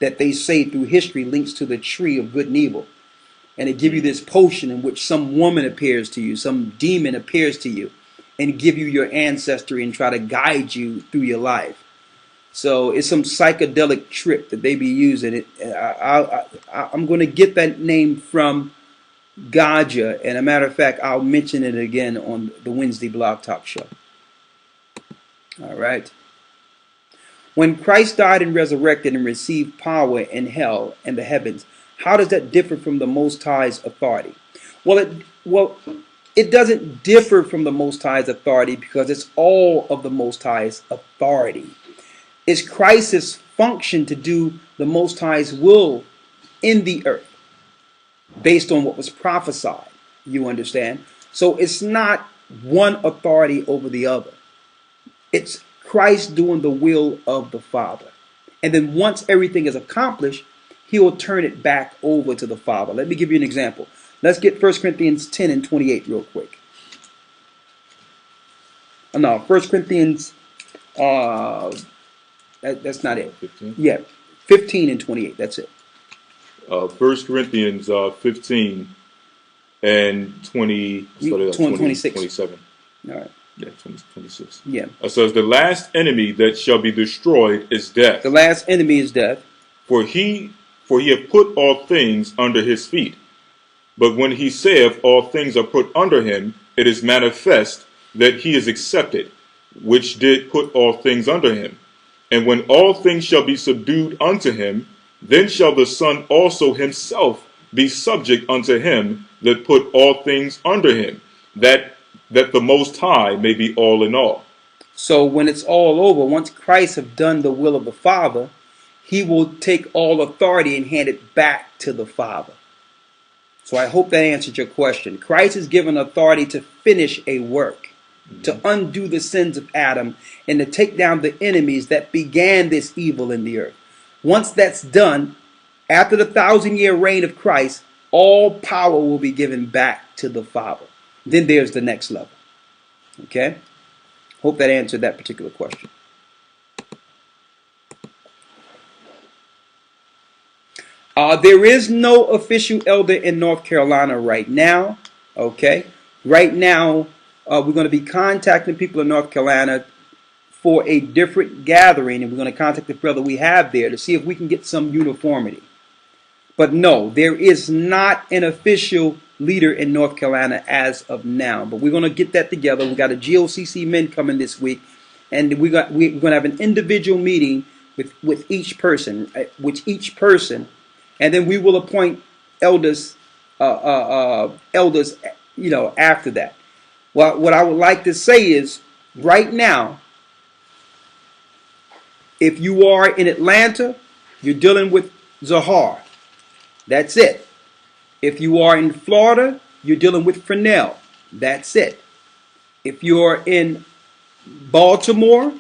that they say through history links to the tree of good and evil. And it give you this potion in which some woman appears to you, some demon appears to you, and give you your ancestry and try to guide you through your life. So it's some psychedelic trip that they be using. I'm going to get that name from Gaja, and a matter of fact, I'll mention it again on the Wednesday Blog Talk Show. All right. When Christ died and resurrected and received power in hell and the heavens, how does that differ from the Most High's authority? Well, it doesn't differ from the Most High's authority because it's all of the Most High's authority. It's Christ's function to do the Most High's will in the earth based on what was prophesied. You understand? So it's not one authority over the other. It's Christ doing the will of the Father. And then once everything is accomplished, he will turn it back over to the Father. Let me give you an example. Let's get 1 Corinthians 10 and 28 real quick. No, 1 Corinthians, that's not it. 15? Yeah, 15 and 28, that's it. 1 Corinthians 15 and 20, 26. 27. All right. Yeah, 26. Yeah. It says, the last enemy that shall be destroyed is death. The last enemy is death. For he hath put all things under his feet. But when he saith all things are put under him, it is manifest that he is accepted, which did put all things under him. And when all things shall be subdued unto him, then shall the Son also himself be subject unto him that put all things under him, that the Most High may be all in all. So when it's all over, once Christ have done the will of the Father, he will take all authority and hand it back to the Father. So I hope that answered your question. Christ is given authority to finish a work, to undo the sins of Adam, and to take down the enemies that began this evil in the earth. Once that's done, after the 1,000-year reign of Christ, all power will be given back to the Father. Then there's the next level. Okay? Hope that answered that particular question. There is no official elder in North Carolina right now. Okay? Right now, we're going to be contacting people in North Carolina for a different gathering, and we're going to contact the brother we have there to see if we can get some uniformity. But no, there is not an official leader in North Carolina as of now. But we're going to get that together. We got a GOCC men coming this week, and we're going to have an individual meeting with each person, and then we will appoint elders, after that. Well, what I would like to say is, right now, if you are in Atlanta, you're dealing with Zahar. That's it. If you are in Florida, you're dealing with Fresnel. That's it. If you're in Baltimore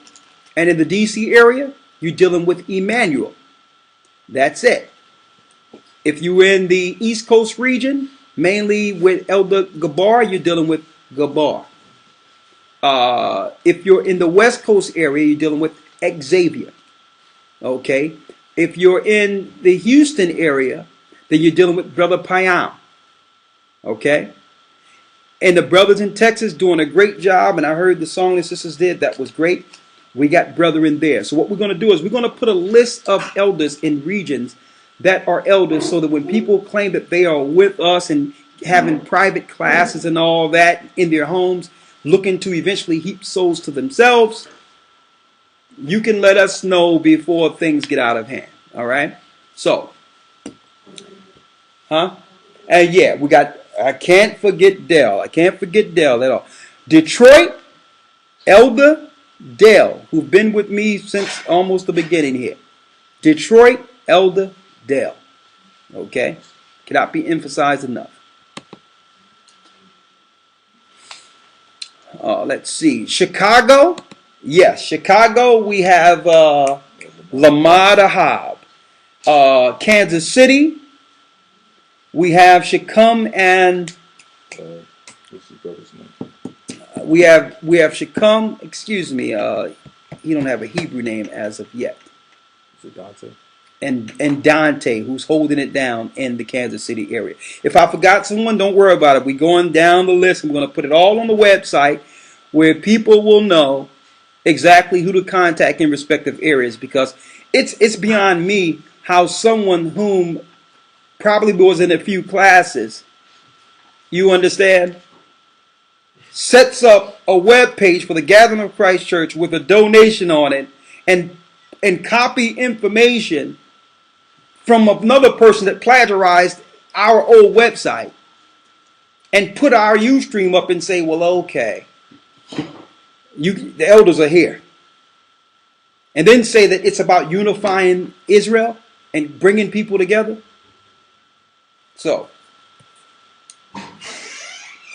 and in the DC area, you're dealing with Emmanuel. That's it. If you're in the East Coast region, mainly with Elder Gabar, you're dealing with Gabar. If you're in the West Coast area, you're dealing with Xavier. Okay? If you're in the Houston area, then you're dealing with Brother Payam. Okay? And the brothers in Texas doing a great job, and I heard the song the sisters did, that was great. We got brother in there. So what we're going to do is we're going to put a list of elders in regions that are elders, so that when people claim that they are with us and having private classes and all that in their homes, looking to eventually heap souls to themselves, you can let us know before things get out of hand. All right? So, and yeah, we got, I can't forget Dell. I can't forget Dell at all. Detroit, Elder Dell, who've been with me since almost the beginning here. Detroit, Elder Dell. Okay? Cannot be emphasized enough. Let's see. Chicago. Yes, Chicago, we have Lamar Ahab. Kansas City, we have Shecum and What's his brother's name? we have Shecum. Excuse me. He don't have a Hebrew name as of yet. Is it Dante? And Dante, who's holding it down in the Kansas City area. If I forgot someone, don't worry about it. We're going down the list. I'm going to put it all on the website where people will know exactly who to contact in respective areas, because it's beyond me how someone whom probably was in a few classes, you understand, sets up a web page for the Gathering of Christ Church with a donation on it and copy information from another person that plagiarized our old website and put our Ustream up and say, well, okay, the elders are here. And then say that it's about unifying Israel and bringing people together. So,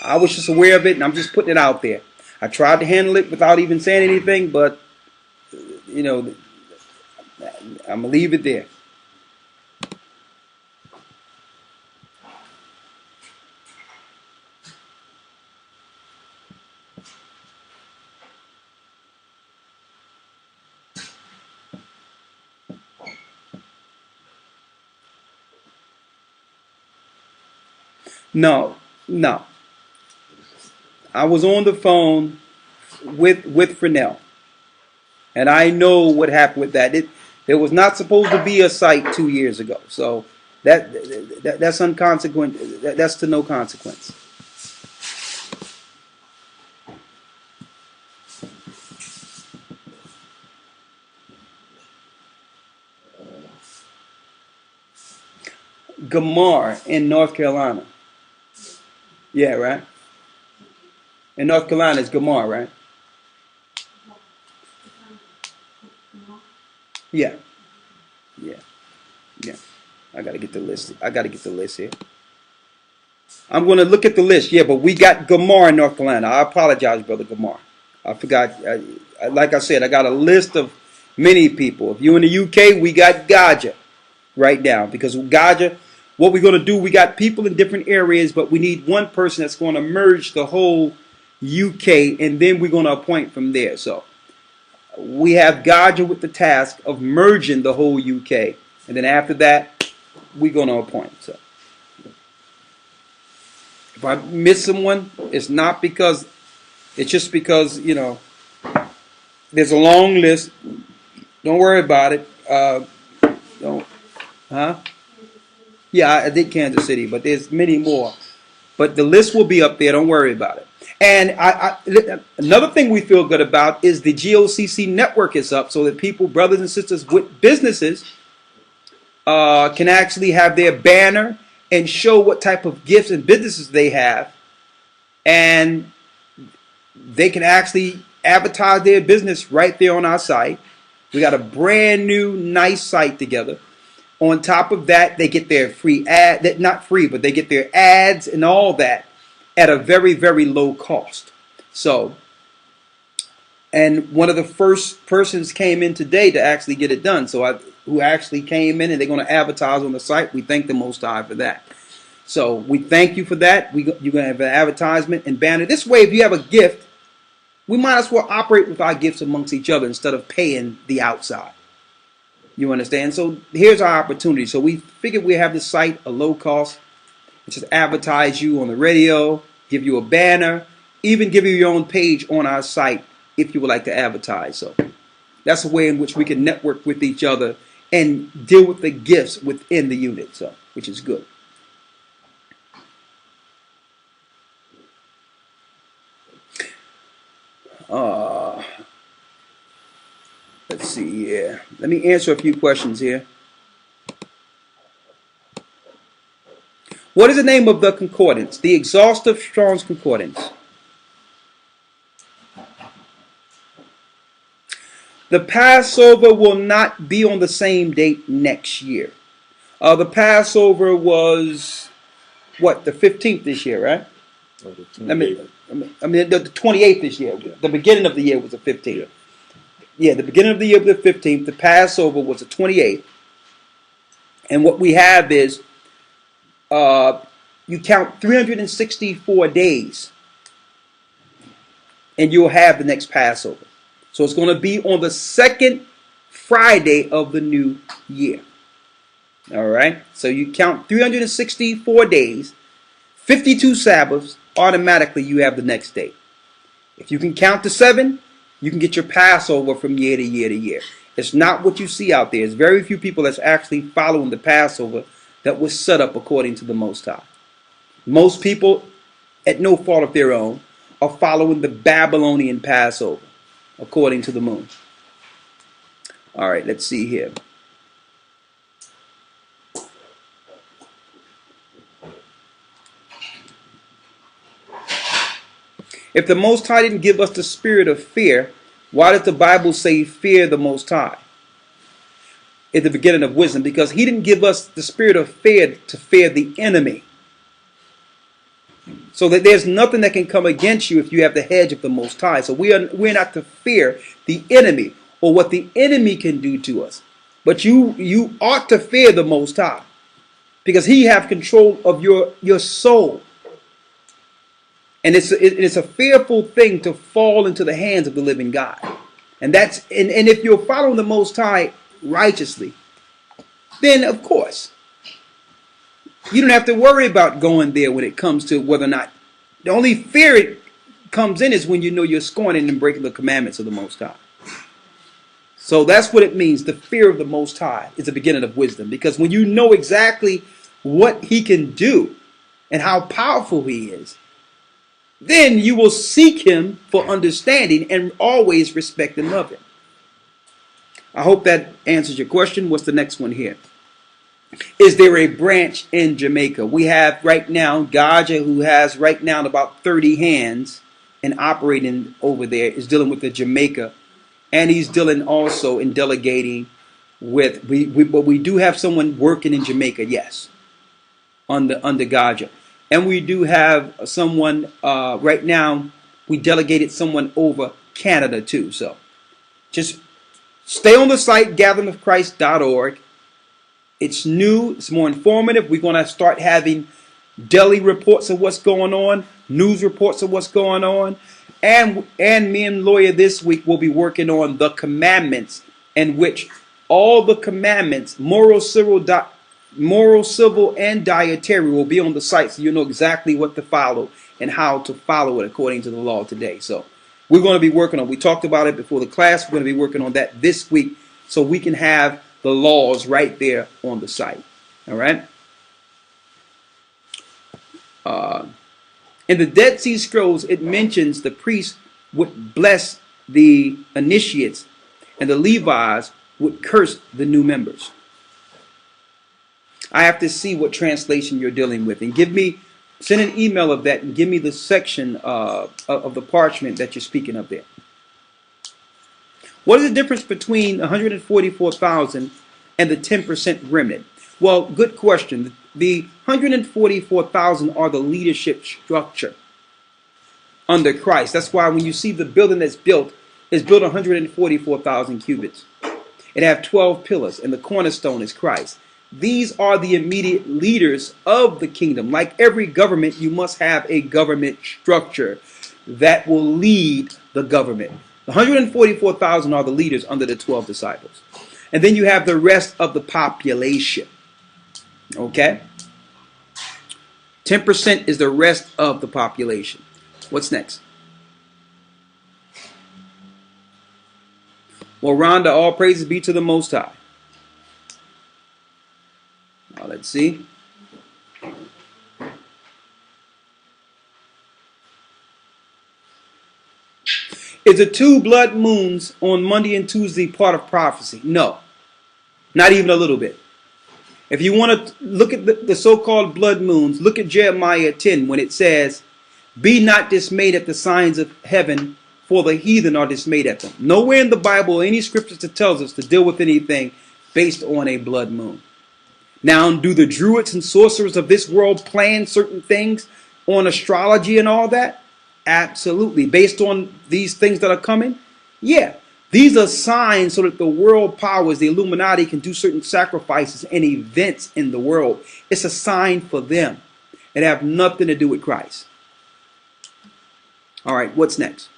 I was just aware of it, and I'm just putting it out there. I tried to handle it without even saying anything, but, you know, I'm going to leave it there. No, no. I was on the phone with Fresnel, and I know what happened with that. There was not supposed to be a site 2 years ago, so that's unconsequent. That's to no consequence. Gamar in North Carolina. Yeah, right. In North Carolina, it's Gamar, right? Yeah, yeah, yeah. I gotta get the list. I gotta get the list here. I'm gonna look at the list. Yeah, but we got Gamar in North Carolina. I apologize, brother Gamar. I forgot. Like I said, I got a list of many people. If you're in the UK, we got Gaja right now because Gaja. What we're gonna do? We got people in different areas, but we need one person that's gonna merge the whole UK, and then we're gonna appoint from there. So we have Gaja with the task of merging the whole UK, and then after that, we're gonna appoint. So if I miss someone, it's not because it's just because there's a long list. Don't worry about it. Don't, huh? Yeah, I did Kansas City, but there's many more. But the list will be up there. Don't worry about it. And another thing we feel good about is the GOCC network is up, so that people, brothers and sisters with businesses, can actually have their banner and show what type of gifts and businesses they have, and they can actually advertise their business right there on our site. We got a brand new, nice site together. On top of that, they get their free ad, not free, but they get their ads and all that at a very, very low cost. So, and one of the first persons came in today to actually get it done. So, who actually came in and they're going to advertise on the site. We thank the Most High for that. So, we thank you for that. You're going to have an advertisement and banner. This way, if you have a gift, we might as well operate with our gifts amongst each other instead of paying the outside. You understand? So here's our opportunity. So we figured we have the site a low cost. Just advertise you on the radio, give you a banner, even give you your own page on our site if you would like to advertise. So that's a way in which we can network with each other and deal with the gifts within the unit. So, which is good. Let's see here. Let me answer a few questions here. What is the name of the concordance? The Exhaustive Strong's Concordance. The Passover will not be on the same date next year. The Passover was, what, the 15th this year, right? Oh, the the 28th this year. Yeah. The beginning of the year was the 15th. Yeah, the beginning of the year was the 15th. The Passover was the 28th. And what we have is, you count 364 days, and you'll have the next Passover. So it's going to be on the second Friday of the new year. All right? So you count 364 days, 52 Sabbaths, automatically you have the next day. If you can count to 7, you can get your Passover from year to year to year. It's not what you see out there. There's very few people that's actually following the Passover that was set up according to the Most High. Most people, at no fault of their own, are following the Babylonian Passover according to the moon. All right, let's see here. If the Most High didn't give us the spirit of fear, why did the Bible say fear the Most High at the beginning of wisdom? Because he didn't give us the spirit of fear to fear the enemy. So that there's nothing that can come against you if you have the hedge of the Most High. So we're not to fear the enemy or what the enemy can do to us. But you ought to fear the Most High because he have control of your soul. And it's a fearful thing to fall into the hands of the living God. And if you're following the Most High righteously, then of course You don't have to worry about going there when it comes to whether or not. The only fear it comes in is when you know you're scorning and breaking the commandments of the Most High. So that's what it means. The fear of the Most High is the beginning of wisdom. Because when you know exactly what he can do and how powerful he is, then you will seek him for understanding and always respect and love him. I hope that answers your question. What's the next one here? Is there a branch in Jamaica? We have right now Gaja, who has right now about 30 hands and operating over there, is dealing with the Jamaica. And he's dealing also in delegating with, but we do have someone working in Jamaica, yes, under Gaja. And we do have someone, right now, we delegated someone over Canada too. So just stay on the site, gatheringofchrist.org. It's new, it's more informative. We're going to start having daily reports of what's going on, news reports of what's going on. And me and Lawyer this week will be working on the commandments, in which all the commandments, moral, civil, and dietary, will be on the site, so you know exactly what to follow and how to follow it according to the law today. So we're going to be working on, we talked about it before the class, we're going to be working on that this week so we can have the laws right there on the site. All right. In the Dead Sea Scrolls, it mentions the priests would bless the initiates and the Levites would curse the new members. I have to see what translation you're dealing with, and send an email of that and give me the section of the parchment that you're speaking of there. What is the difference between 144,000 and the 10% remnant? Well, good question. The 144,000 are the leadership structure under Christ. That's why when you see the building that's built, it's built 144,000 cubits. It have 12 pillars, and the cornerstone is Christ. These are the immediate leaders of the kingdom. Like every government, you must have a government structure that will lead the government. The 144,000 are the leaders under the 12 disciples. And then you have the rest of the population. Okay? 10% is the rest of the population. What's next? Well, Rhonda, all praises be to the Most High. Now, let's see. Is the 2 blood moons on Monday and Tuesday part of prophecy? No. Not even a little bit. If you want to look at the so-called blood moons, look at Jeremiah 10 when it says, "Be not dismayed at the signs of heaven, for the heathen are dismayed at them." Nowhere in the Bible or any scriptures that tells us to deal with anything based on a blood moon. Now, do the druids and sorcerers of this world plan certain things on astrology and all that? Absolutely. Based on these things that are coming? Yeah. These are signs so that the world powers, the Illuminati, can do certain sacrifices and events in the world. It's a sign for them. It have nothing to do with Christ. All right, what's next?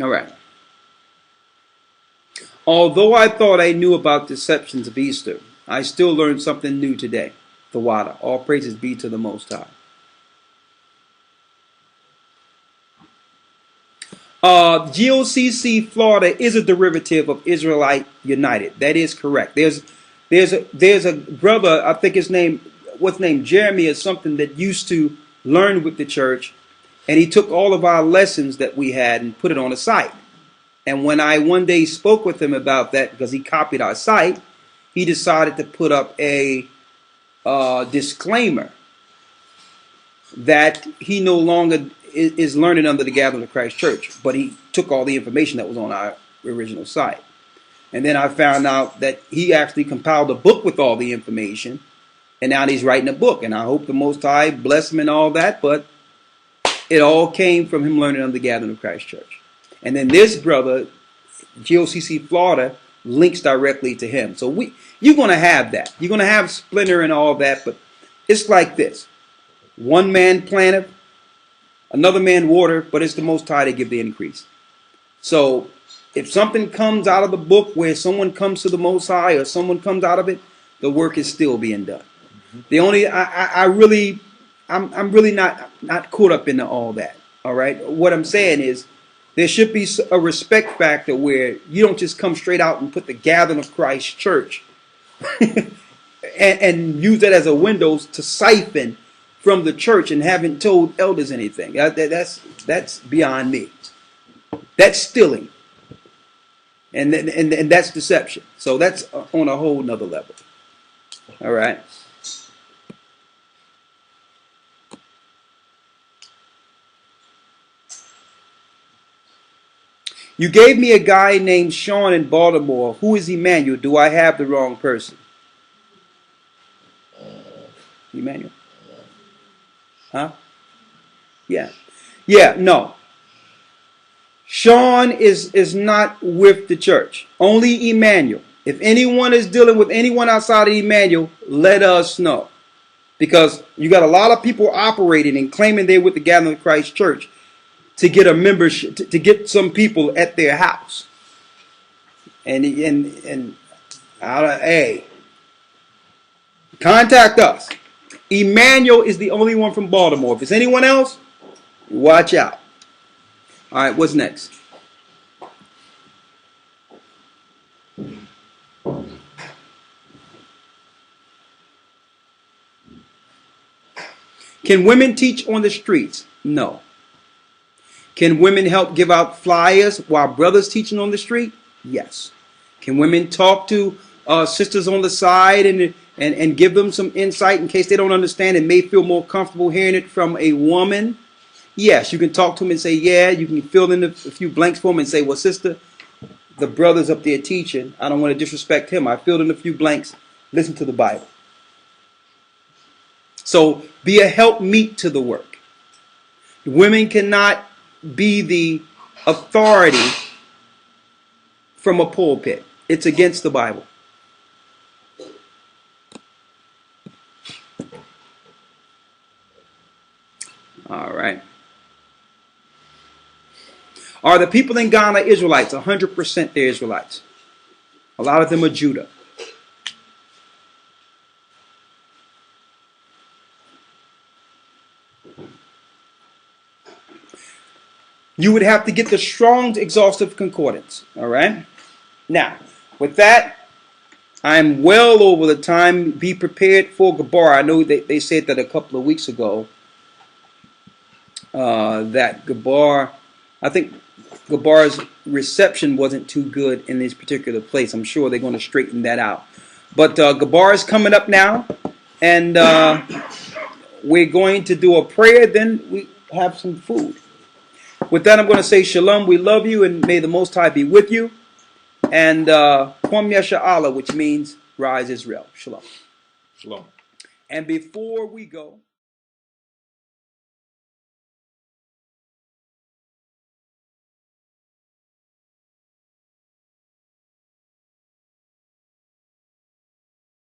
All right. Although I thought I knew about deceptions of Easter, I still learned something new today. The water. All praises be to the Most High. GOCC Florida is a derivative of Israelite United. That is correct. There's a brother, I think his name, Jeremy or something, that used to learn with the church, and he took all of our lessons that we had and put it on a site. And when I one day spoke with him about that, because he copied our site, he decided to put up a disclaimer that he no longer is learning under the Gathering of Christ Church, but he took all the information that was on our original site. And then I found out that he actually compiled a book with all the information, and now he's writing a book. And I hope the Most High bless him and all that, but it all came from him learning under the Gathering of Christ Church. And then this brother, GOCC Florida, links directly to him. So You're going to have that. You're going to have splinter and all that, but it's like this. One man planteth, another man water, but it's the Most High to give the increase. So if something comes out of the book where someone comes to the Most High or someone comes out of it, the work is still being done. The only I'm really not caught up into all that. All right. What I'm saying is there should be a respect factor where you don't just come straight out and put the Gathering of Christ Church and use that as a window to siphon from the church and haven't told elders anything. That's beyond me. That's stealing, and that's deception. So that's on a whole nother level. All right. You gave me a guy named Sean in Baltimore. Who is Emmanuel? Do I have the wrong person? Emmanuel? Huh? Yeah. Yeah, no. Sean is not with the church. Only Emmanuel. If anyone is dealing with anyone outside of Emmanuel, let us know. Because you got a lot of people operating and claiming they're with the Gathering of Christ Church to get a membership, to get some people at their house. And hey, contact us. Emmanuel is the only one from Baltimore. If it's anyone else, watch out. All right, what's next? Can women teach on the streets? No. Can women help give out flyers while brothers teaching on the street? Yes. Can women talk to sisters on the side and give them some insight in case they don't understand and may feel more comfortable hearing it from a woman? Yes, you can talk to them and say, yeah, you can fill in a few blanks for them and say, well, sister, the brother's up there teaching. I don't want to disrespect him. I filled in a few blanks. Listen to the Bible. So be a helpmeet to the work. Women cannot be the authority from a pulpit. It's against the Bible. All right. Are the people in Ghana Israelites? 100% they're Israelites. A lot of them are Judah. You would have to get the Strong's Exhaustive Concordance. All right. Now, with that, I'm well over the time. Be prepared for Gabar. I know they said that a couple of weeks ago. That Gabar, I think Gabar's reception wasn't too good in this particular place. I'm sure they're going to straighten that out. But Gabar is coming up now, and we're going to do a prayer. Then we have some food. With that, I'm going to say shalom. We love you, and may the Most High be with you. And Kwam Yasha Allah, which means rise Israel. Shalom. Shalom. And before we go.